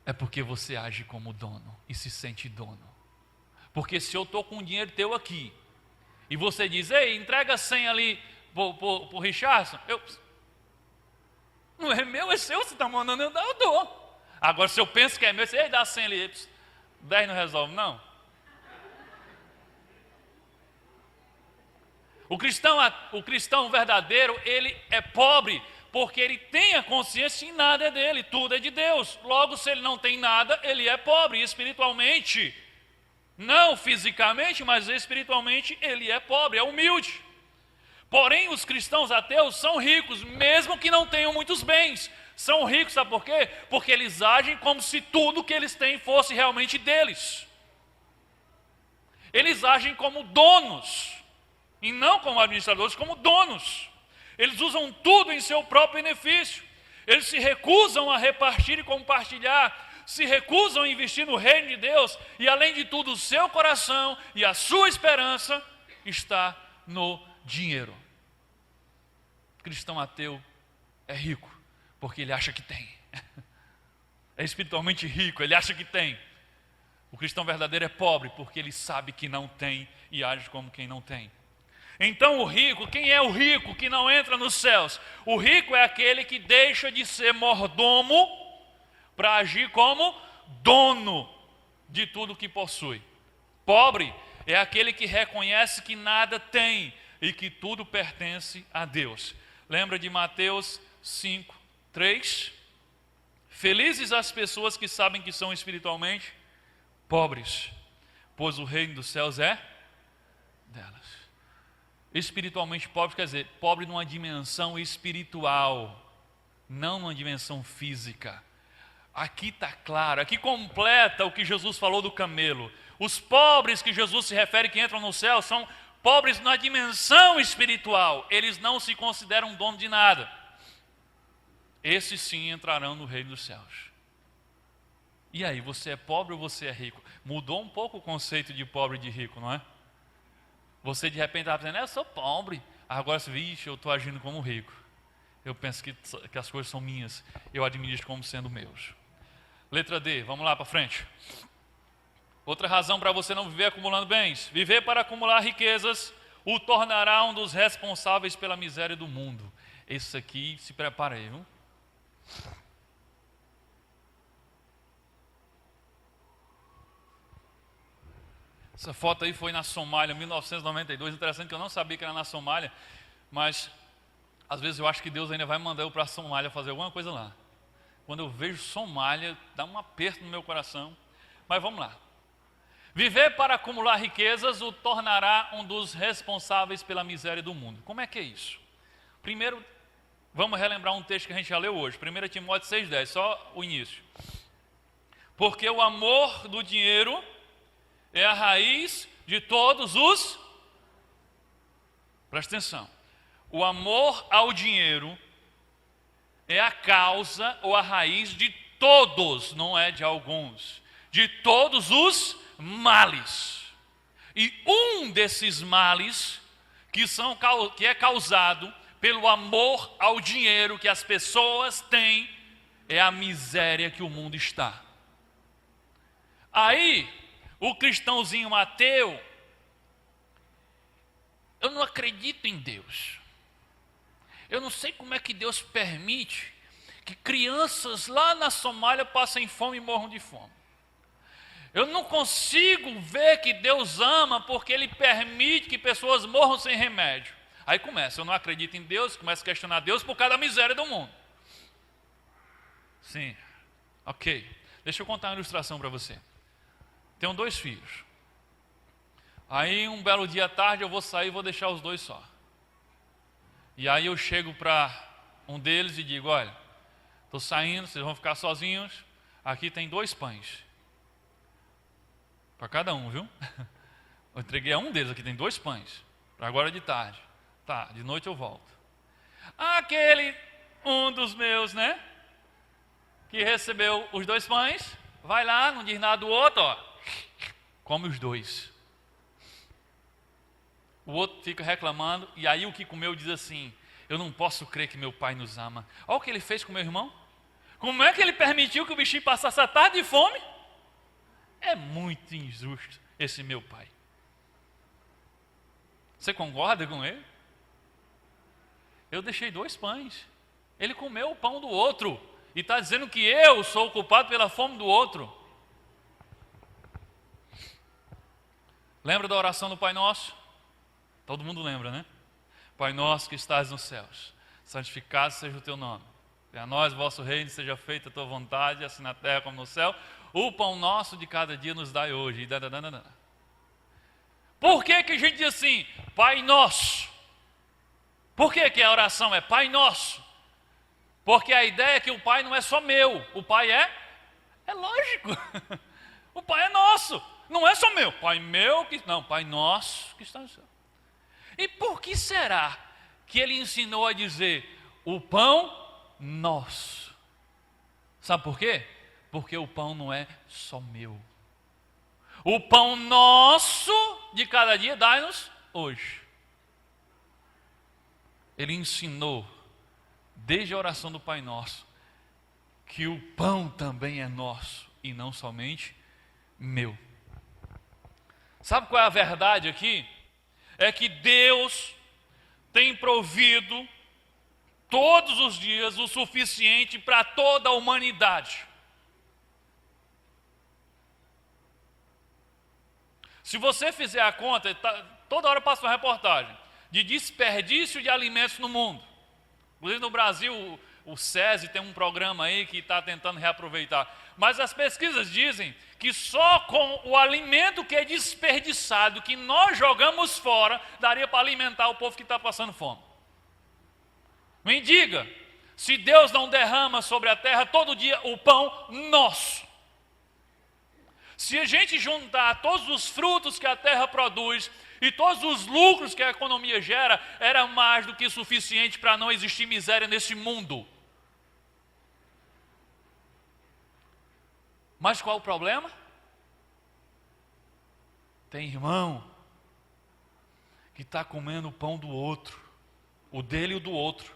é porque você age como dono e se sente dono. Porque se eu estou com o dinheiro teu aqui, e você diz: ei, entrega 100 ali para o Richardson, não é meu, é seu, você está mandando eu dar, eu dou. Agora se eu penso que é meu, você, ei, dá 100 ali, 10 não resolve, não. O cristão verdadeiro, ele é pobre porque ele tem a consciência que nada é dele, tudo é de Deus. Logo, se ele não tem nada, ele é pobre espiritualmente. Não fisicamente, mas espiritualmente ele é pobre, é humilde. Porém, os cristãos ateus são ricos, mesmo que não tenham muitos bens. São ricos, sabe por quê? Porque eles agem como se tudo que eles têm fosse realmente deles. Eles agem como donos. E não como administradores, como donos. Eles usam tudo em seu próprio benefício. Eles se recusam a repartir e compartilhar, se recusam a investir no reino de Deus, e além de tudo, o seu coração e a sua esperança está no dinheiro. O cristão ateu é rico porque ele acha que tem. É espiritualmente rico, ele acha que tem. O cristão verdadeiro é pobre porque ele sabe que não tem e age como quem não tem. Então o rico, quem é o rico que não entra nos céus? O rico é aquele que deixa de ser mordomo para agir como dono de tudo que possui. Pobre é aquele que reconhece que nada tem e que tudo pertence a Deus. Lembra de Mateus 5:3? Felizes as pessoas que sabem que são espiritualmente pobres, pois o reino dos céus é delas. Espiritualmente pobre quer dizer pobre numa dimensão espiritual, não numa dimensão física. Aqui está claro, aqui completa o que Jesus falou do camelo. Os pobres que Jesus se refere que entram no céu são pobres na dimensão espiritual. Eles não se consideram dono de nada. Esses sim entrarão no reino dos céus. E aí, você é pobre ou você é rico? Mudou um pouco o conceito de pobre e de rico, não é? Você de repente está dizendo, eu sou pobre. Agora, vixe, eu estou agindo como rico. Eu penso que as coisas são minhas. Eu administro como sendo meus. Letra D, vamos lá para frente. Outra razão para você não viver acumulando bens. Viver para acumular riquezas o tornará um dos responsáveis pela miséria do mundo. Esse aqui, se prepara aí, viu? Essa foto aí foi na Somália, 1992. Interessante que eu não sabia que era na Somália, mas às vezes eu acho que Deus ainda vai mandar eu para a Somália fazer alguma coisa lá. Quando eu vejo Somália, dá um aperto no meu coração. Mas vamos lá. Viver para acumular riquezas o tornará um dos responsáveis pela miséria do mundo. Como é que é isso? Primeiro, vamos relembrar um texto que a gente já leu hoje. 1 Timóteo 6,10, só o início. Porque o amor do dinheiro é a raiz de todos os... Presta atenção. O amor ao dinheiro é a causa ou a raiz de todos, não é de alguns, de todos os males. E um desses males que é causado pelo amor ao dinheiro que as pessoas têm é a miséria que o mundo está. Aí, o cristãozinho ateu, eu não acredito em Deus. Eu não sei como é que Deus permite que crianças lá na Somália passem fome e morram de fome. Eu não consigo ver que Deus ama porque Ele permite que pessoas morram sem remédio. Aí começa, eu não acredito em Deus, começa a questionar Deus por causa da miséria do mundo. Sim, ok. Deixa eu contar uma ilustração para você. Tenho 2 filhos. Aí um belo dia à tarde eu vou sair e vou deixar os 2 só. E aí eu chego para um deles e digo, olha, estou saindo, vocês vão ficar sozinhos, aqui tem 2 pães. Para cada um, viu? Eu entreguei a um deles, aqui tem 2 pães, para agora de tarde. Tá, de noite eu volto. Aquele, um dos meus, né, que recebeu os 2 pães, vai lá, não diz nada do outro, ó, come os 2. O outro fica reclamando, e aí o que comeu diz assim, eu não posso crer que meu pai nos ama. Olha o que ele fez com meu irmão. Como é que ele permitiu que o bichinho passasse a tarde de fome? É muito injusto esse meu pai. Você concorda com ele? Eu deixei 2 pães. Ele comeu o pão do outro. E está dizendo que eu sou o culpado pela fome do outro. Lembra da oração do Pai Nosso? Todo mundo lembra, né? Pai nosso que estás nos céus, santificado seja o teu nome. Venha a nós, vosso reino, seja feita a tua vontade, assim na terra como no céu. O pão nosso de cada dia nos dai hoje. Por que que a gente diz assim, Pai nosso? Por que a oração é Pai nosso? Porque a ideia é que o Pai não é só meu, o Pai é lógico. O Pai é nosso, não é só meu. Pai meu, não, Pai nosso que está no céu. E por que será que ele ensinou a dizer o pão nosso? Sabe por quê? Porque o pão não é só meu. O pão nosso de cada dia dai-nos hoje. Ele ensinou, desde a oração do Pai Nosso, que o pão também é nosso e não somente meu. Sabe qual é a verdade aqui? É que Deus tem provido todos os dias o suficiente para toda a humanidade. Se você fizer a conta, toda hora passa uma reportagem de desperdício de alimentos no mundo. Inclusive no Brasil, O SESI tem um programa aí que está tentando reaproveitar. Mas as pesquisas dizem que só com o alimento que é desperdiçado, que nós jogamos fora, daria para alimentar o povo que está passando fome. Me diga, se Deus não derrama sobre a terra todo dia o pão nosso, se a gente juntar todos os frutos que a terra produz e todos os lucros que a economia gera, era mais do que suficiente para não existir miséria nesse mundo. Mas qual o problema? Tem irmão que está comendo o pão do outro, o dele e o do outro.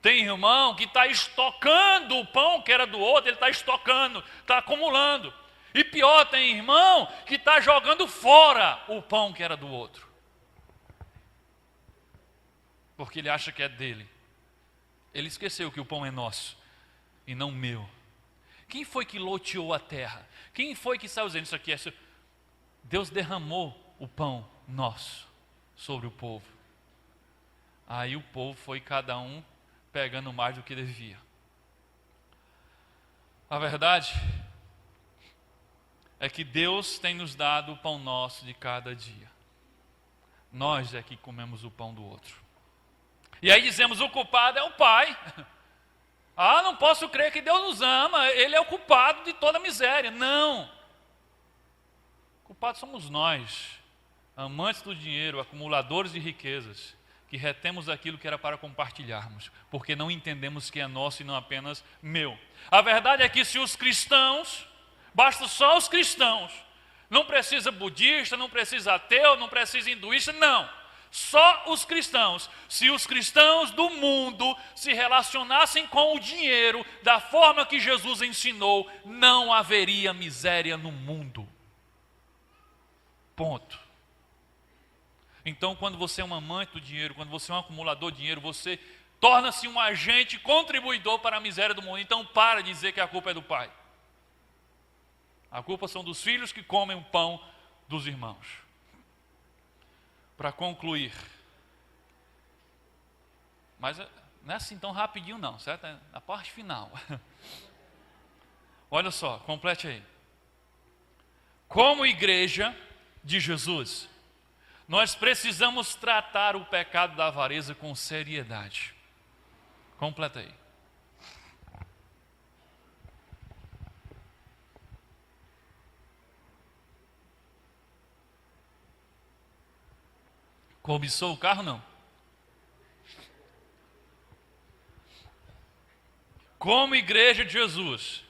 Tem irmão que está estocando o pão que era do outro, ele está estocando, está acumulando. E pior, tem irmão que está jogando fora o pão que era do outro. Porque ele acha que é dele. Ele esqueceu que o pão é nosso e não meu. Quem foi que loteou a terra? Quem foi que saiu dizendo isso aqui? Deus derramou o pão nosso sobre o povo. Aí o povo foi cada um pegando mais do que devia. A verdade é que Deus tem nos dado o pão nosso de cada dia. Nós é que comemos o pão do outro. E aí dizemos, o culpado é o pai. Ah, não posso crer que Deus nos ama, Ele é o culpado de toda a miséria. Não. Culpados somos nós, amantes do dinheiro, acumuladores de riquezas, que retemos aquilo que era para compartilharmos, porque não entendemos que é nosso e não apenas meu. A verdade é que se os cristãos, basta só os cristãos, não precisa budista, não precisa ateu, não precisa hinduísta, não. Só os cristãos, se os cristãos do mundo se relacionassem com o dinheiro da forma que Jesus ensinou, não haveria miséria no mundo. Ponto. Então, quando você é um amante do dinheiro, quando você é um acumulador de dinheiro, você torna-se um agente contribuidor para a miséria do mundo. Então, para de dizer que a culpa é do pai. A culpa são dos filhos que comem o pão dos irmãos. Para concluir, mas não é assim tão rapidinho não, certo? É a parte final. Olha só, complete aí. Como igreja de Jesus, nós precisamos tratar o pecado da avareza com seriedade. Completa aí. Cobiçou o carro? Não. Como igreja de Jesus,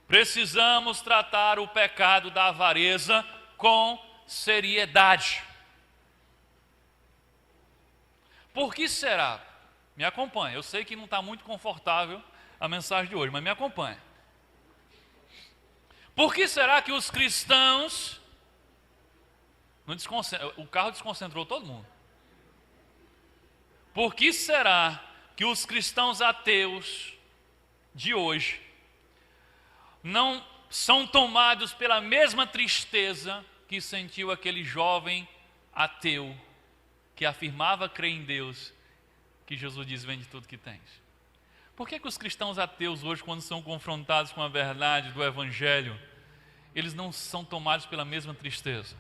precisamos tratar o pecado da avareza com seriedade. Por que será? Me acompanha. Eu sei que não está muito confortável a mensagem de hoje, mas me acompanha. Por que será que os cristãos... O carro desconcentrou todo mundo. Por que será que os cristãos ateus de hoje não são tomados pela mesma tristeza que sentiu aquele jovem ateu que afirmava crer em Deus, que Jesus diz: vende tudo que tens? Por que os cristãos ateus hoje, quando são confrontados com a verdade do Evangelho, eles não são tomados pela mesma tristeza?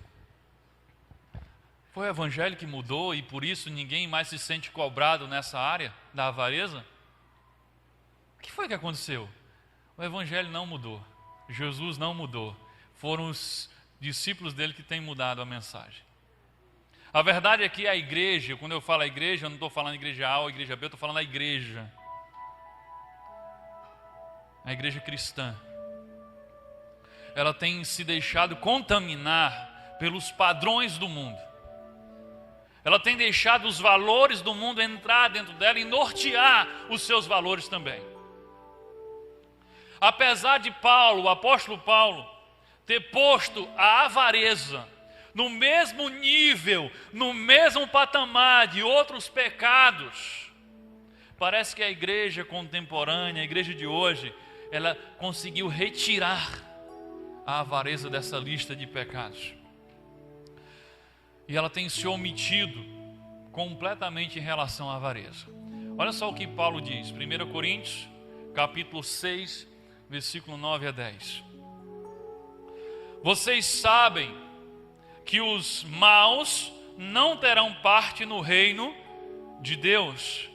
Foi o Evangelho que mudou e por isso ninguém mais se sente cobrado nessa área da avareza? O que foi que aconteceu? O Evangelho não mudou, Jesus não mudou, foram os discípulos dele que têm mudado a mensagem. A verdade é que a igreja, quando eu falo a igreja, eu não estou falando igreja A ou igreja B, eu estou falando a igreja cristã. Ela tem se deixado contaminar pelos padrões do mundo. Ela tem deixado os valores do mundo entrar dentro dela e nortear os seus valores também. Apesar de Paulo, o apóstolo Paulo, ter posto a avareza no mesmo nível, no mesmo patamar de outros pecados, parece que a igreja contemporânea, a igreja de hoje, ela conseguiu retirar a avareza dessa lista de pecados. E ela tem se omitido completamente em relação à avareza. Olha só o que Paulo diz, 1 Coríntios, capítulo 6, versículo 9 a 10. Vocês sabem que os maus não terão parte no reino de Deus.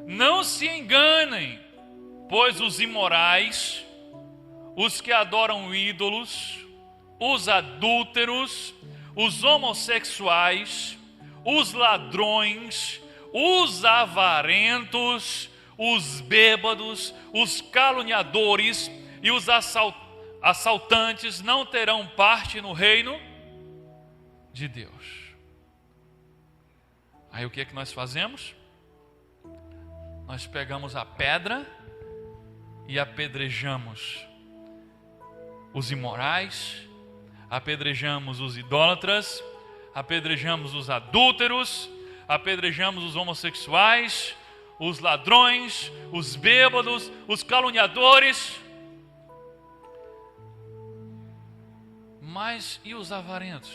Não se enganem, pois os imorais, os que adoram ídolos, os adúlteros, os homossexuais, os ladrões, os avarentos, os bêbados, os caluniadores e os assaltantes não terão parte no reino de Deus. Aí o que é que nós fazemos? Nós pegamos a pedra e apedrejamos os imorais, apedrejamos os idólatras, apedrejamos os adúlteros, apedrejamos os homossexuais, os ladrões, os bêbados, os caluniadores. Mas e os avarentos,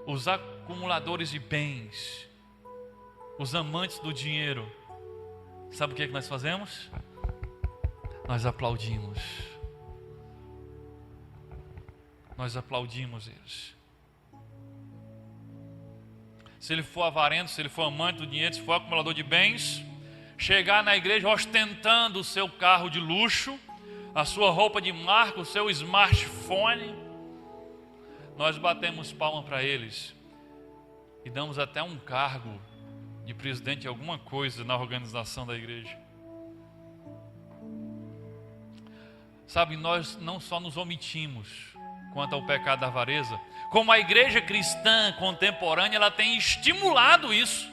os acumuladores de bens, os amantes do dinheiro? Sabe o que é que nós fazemos? Nós aplaudimos. Nós aplaudimos eles. Se ele for avarento, se ele for amante do dinheiro, se for acumulador de bens, chegar na igreja ostentando o seu carro de luxo, a sua roupa de marca, o seu smartphone, nós batemos palma para eles e damos até um cargo de presidente de alguma coisa na organização da igreja. Sabe, nós não só nos omitimos quanto ao pecado da avareza, como a igreja cristã contemporânea, ela tem estimulado isso.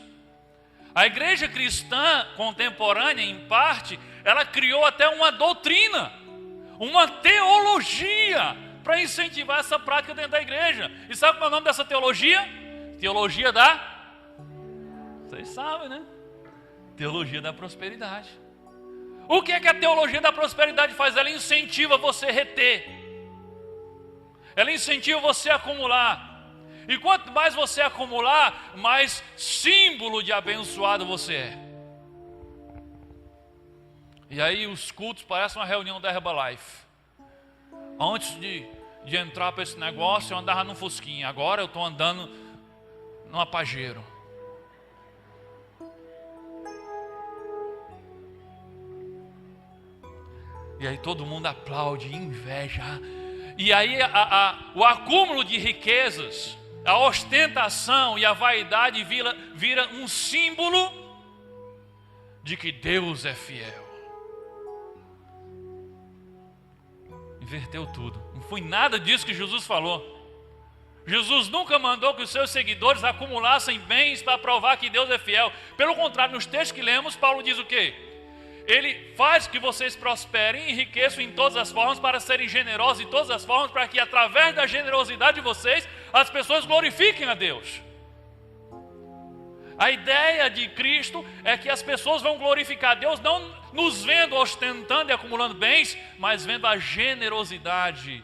A igreja cristã contemporânea, em parte, ela criou até uma doutrina, uma teologia, para incentivar essa prática dentro da igreja. E sabe qual é o nome dessa teologia? Teologia da... Vocês sabem, né? Teologia da prosperidade. O que é que a teologia da prosperidade faz? Ela incentiva você a reter. Ela incentiva você a acumular. E quanto mais você acumular, mais símbolo de abençoado você é. E aí os cultos parecem uma reunião da Herbalife. Antes de entrar para esse negócio, eu andava num Fusquinha. Agora eu estou andando numa Pajero. E aí todo mundo aplaude, inveja. E aí o acúmulo de riquezas, a ostentação e a vaidade vira um símbolo de que Deus é fiel. Inverteu tudo. Não foi nada disso que Jesus falou. Jesus nunca mandou que os seus seguidores acumulassem bens para provar que Deus é fiel. Pelo contrário, nos textos que lemos, Paulo diz o quê? Ele faz que vocês prosperem e enriqueçam em todas as formas para serem generosos de todas as formas, para que através da generosidade de vocês, as pessoas glorifiquem a Deus. A ideia de Cristo é que as pessoas vão glorificar a Deus, não nos vendo ostentando e acumulando bens, mas vendo a generosidade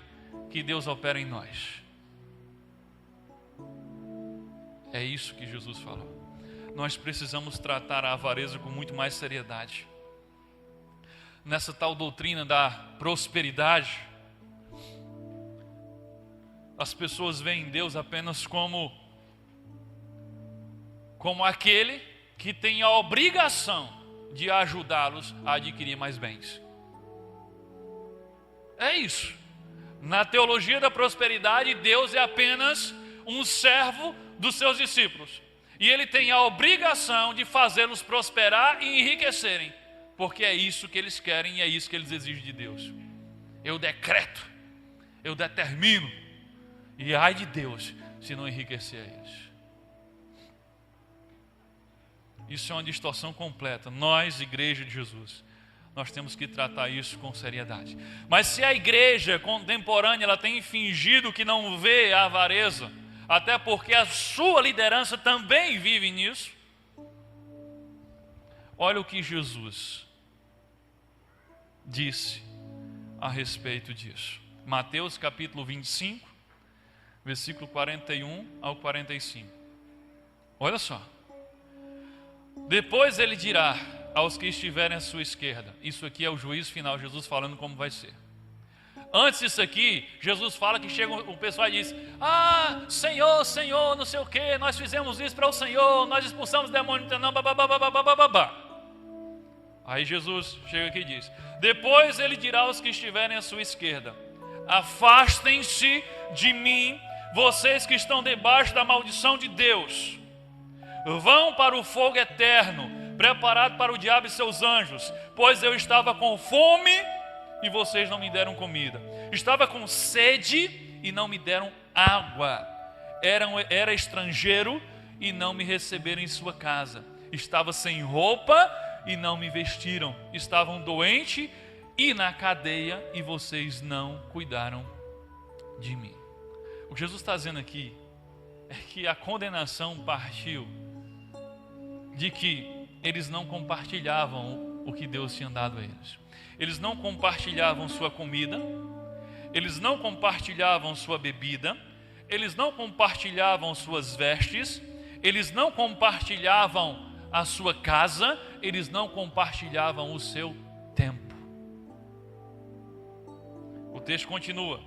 que Deus opera em nós. É isso que Jesus falou. Nós precisamos tratar a avareza com muito mais seriedade. Nessa tal doutrina da prosperidade, as pessoas veem Deus apenas como aquele que tem a obrigação de ajudá-los a adquirir mais bens. É isso. Na teologia da prosperidade, Deus é apenas um servo dos seus discípulos. E Ele tem a obrigação de fazê-los prosperar e enriquecerem. Porque é isso que eles querem e é isso que eles exigem de Deus. Eu decreto, eu determino, e ai de Deus se não enriquecer eles. Isso é uma distorção completa. Nós, igreja de Jesus, nós temos que tratar isso com seriedade. Mas se a igreja contemporânea ela tem fingido que não vê a avareza, até porque a sua liderança também vive nisso, olha o que Jesus disse a respeito disso. Mateus capítulo 25, versículo 41 ao 45. Olha só. Depois ele dirá: aos que estiverem à sua esquerda. Isso aqui é o juízo final, Jesus falando como vai ser. Antes disso aqui, Jesus fala que chega o pessoal e diz: ah, Senhor, Senhor, não sei o que, nós fizemos isso para o Senhor, nós expulsamos demônio, não, babá. Aí Jesus chega aqui e diz: depois ele dirá aos que estiverem à sua esquerda: afastem-se de mim, vocês que estão debaixo da maldição de Deus. Vão para o fogo eterno, preparado para o diabo e seus anjos, pois eu estava com fome e vocês não me deram comida. Estava com sede e não me deram água. Era estrangeiro e não me receberam em sua casa. Estava sem roupa e não me vestiram. Estavam doente e na cadeia e vocês não cuidaram de mim. O que Jesus está dizendo aqui é que a condenação partiu de que eles não compartilhavam o que Deus tinha dado a eles. Eles não compartilhavam sua comida, eles não compartilhavam sua bebida, eles não compartilhavam suas vestes, eles não compartilhavam a sua casa, eles não compartilhavam o seu tempo. O texto continua,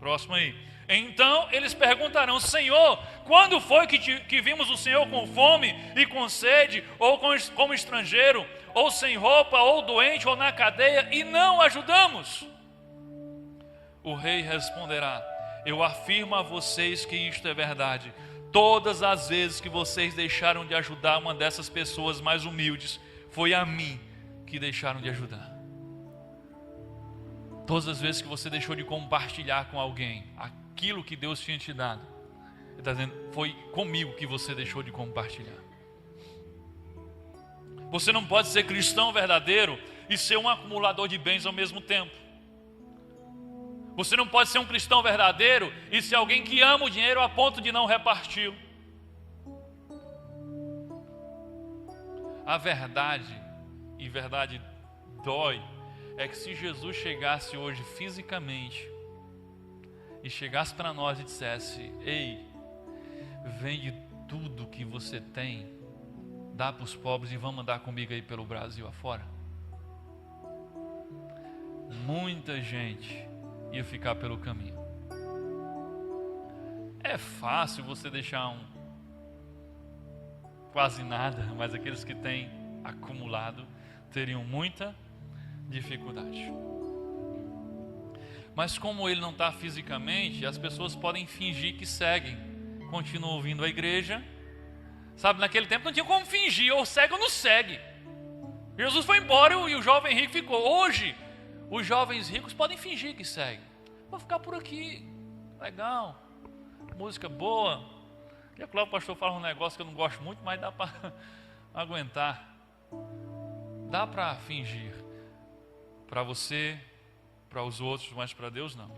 próximo aí. Então eles perguntarão: Senhor, quando foi que vimos o Senhor com fome e com sede, ou como estrangeiro, ou sem roupa, ou doente, ou na cadeia, e não ajudamos? O rei responderá: eu afirmo a vocês que isto é verdade. Todas as vezes que vocês deixaram de ajudar uma dessas pessoas mais humildes, foi a mim que deixaram de ajudar. Todas as vezes que você deixou de compartilhar com alguém aquilo que Deus tinha te dado, Ele está dizendo: foi comigo que você deixou de compartilhar. Você não pode ser cristão verdadeiro e ser um acumulador de bens ao mesmo tempo. Você não pode ser um cristão verdadeiro e ser alguém que ama o dinheiro a ponto de não reparti-lo. A verdade, e verdade dói, é que se Jesus chegasse hoje fisicamente e chegasse para nós e dissesse: ei, vende tudo que você tem, dá para os pobres e vamos andar comigo aí pelo Brasil afora, muita gente ia ficar pelo caminho. É fácil você deixar quase nada, mas aqueles que têm acumulado teriam muita dificuldade. Mas como ele não está fisicamente, as pessoas podem fingir que seguem, continuam ouvindo a igreja. Sabe, naquele tempo não tinha como fingir, ou segue ou não segue. Jesus foi embora e o jovem rico ficou. Hoje, os jovens ricos podem fingir que seguem. Vou ficar por aqui, legal, música boa. Daqui a pouco o pastor fala um negócio que eu não gosto muito, mas dá para aguentar. Dá para fingir. Para você, para os outros, mas para Deus não.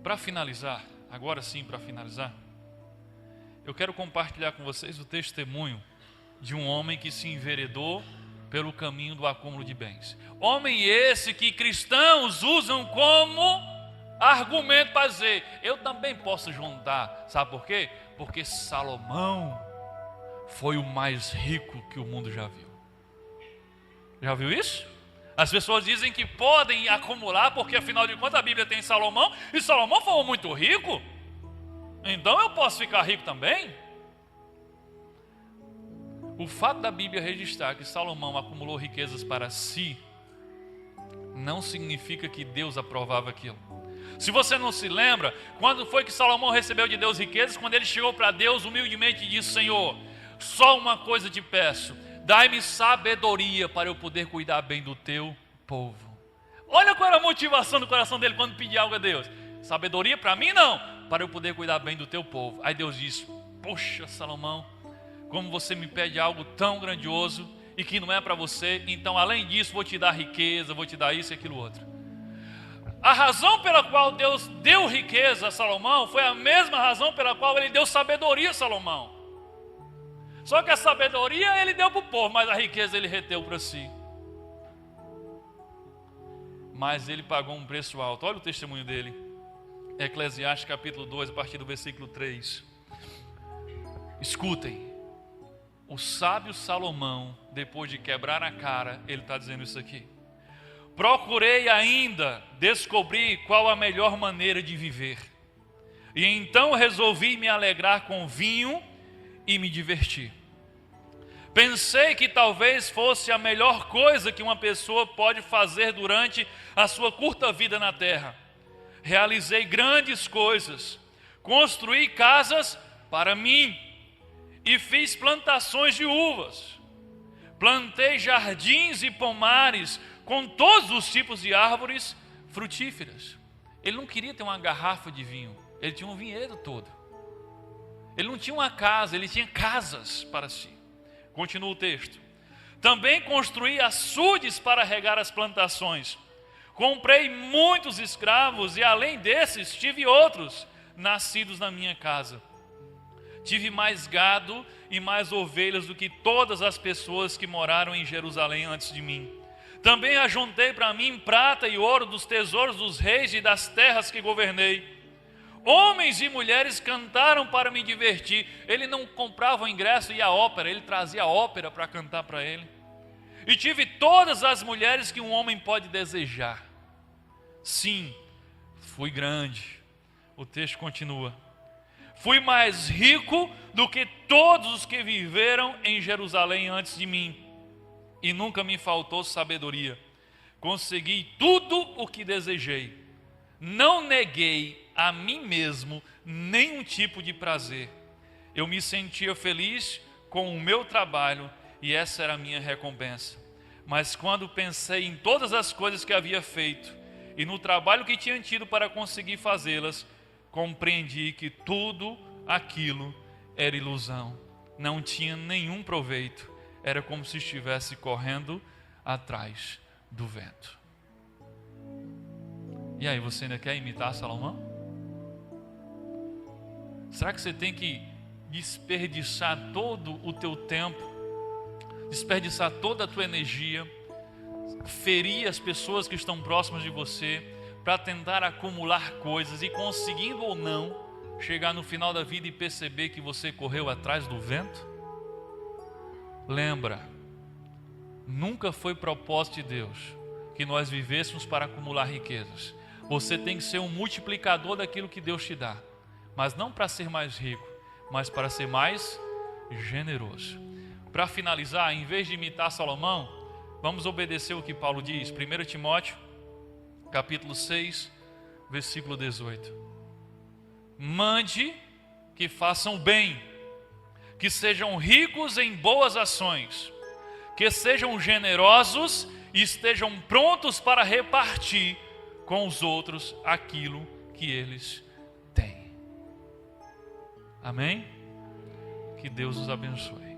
Para finalizar, agora sim para finalizar, eu quero compartilhar com vocês o testemunho de um homem que se enveredou pelo caminho do acúmulo de bens. Homem esse que cristãos usam como argumento para dizer: eu também posso juntar. Sabe por quê? Porque Salomão foi o mais rico que o mundo já viu. Já viu isso? As pessoas dizem que podem acumular porque afinal de contas a Bíblia tem Salomão, e Salomão foi muito rico, então eu posso ficar rico também. O fato da Bíblia registrar que Salomão acumulou riquezas para si não significa que Deus aprovava aquilo. Se você não se lembra, quando foi que Salomão recebeu de Deus riquezas? Quando ele chegou para Deus humildemente e disse: Senhor, só uma coisa te peço, dai-me sabedoria para eu poder cuidar bem do teu povo. Olha qual era a motivação do coração dele quando pedia algo a Deus: sabedoria para mim não, para eu poder cuidar bem do teu povo. Aí Deus disse: poxa, Salomão, como você me pede algo tão grandioso e que não é para você, então além disso vou te dar riqueza, vou te dar isso e aquilo outro. A razão pela qual Deus deu riqueza a Salomão foi a mesma razão pela qual ele deu sabedoria a Salomão. Só que a sabedoria ele deu para o povo, mas a riqueza ele reteu para si. Mas ele pagou um preço alto. Olha o testemunho dele. Eclesiastes capítulo 2, a partir do versículo 3. Escutem. O sábio Salomão, depois de quebrar a cara, ele está dizendo isso aqui. Procurei ainda descobrir qual a melhor maneira de viver. E então resolvi me alegrar com vinho e me divertir. Pensei que talvez fosse a melhor coisa que uma pessoa pode fazer durante a sua curta vida na terra. Realizei grandes coisas, construí casas para mim e fiz plantações de uvas. Plantei jardins e pomares com todos os tipos de árvores frutíferas. Ele não queria ter uma garrafa de vinho, ele tinha um vinhedo todo. Ele não tinha uma casa, ele tinha casas para si. Continua o texto. Também construí açudes para regar as plantações. Comprei muitos escravos e além desses tive outros nascidos na minha casa. Tive mais gado e mais ovelhas do que todas as pessoas que moraram em Jerusalém antes de mim. Também ajuntei para mim prata e ouro dos tesouros dos reis e das terras que governei. Homens e mulheres cantaram para me divertir. Ele não comprava o ingresso e a ópera, ele trazia a ópera para cantar para ele. E tive todas as mulheres que um homem pode desejar. Sim, fui grande. O texto continua. Fui mais rico do que todos os que viveram em Jerusalém antes de mim. E nunca me faltou sabedoria. Consegui tudo o que desejei. Não neguei a mim mesmo nenhum tipo de prazer. Eu me sentia feliz com o meu trabalho e essa era a minha recompensa. Mas quando pensei em todas as coisas que havia feito e no trabalho que tinha tido para conseguir fazê-las, compreendi que tudo aquilo era ilusão. Não tinha nenhum proveito. Era como se estivesse correndo atrás do vento. E aí, você ainda quer imitar Salomão? Será que você tem que desperdiçar todo o teu tempo, desperdiçar toda a tua energia, ferir as pessoas que estão próximas de você, para tentar acumular coisas e conseguindo ou não, chegar no final da vida e perceber que você correu atrás do vento? Lembra, nunca foi propósito de Deus que nós vivêssemos para acumular riquezas. Você tem que ser um multiplicador daquilo que Deus te dá. Mas não para ser mais rico, mas para ser mais generoso. Para finalizar, em vez de imitar Salomão, vamos obedecer o que Paulo diz. 1 Timóteo, capítulo 6, versículo 18. Mande que façam bem, que sejam ricos em boas ações, que sejam generosos e estejam prontos para repartir com os outros aquilo que eles têm. Amém? Que Deus os abençoe.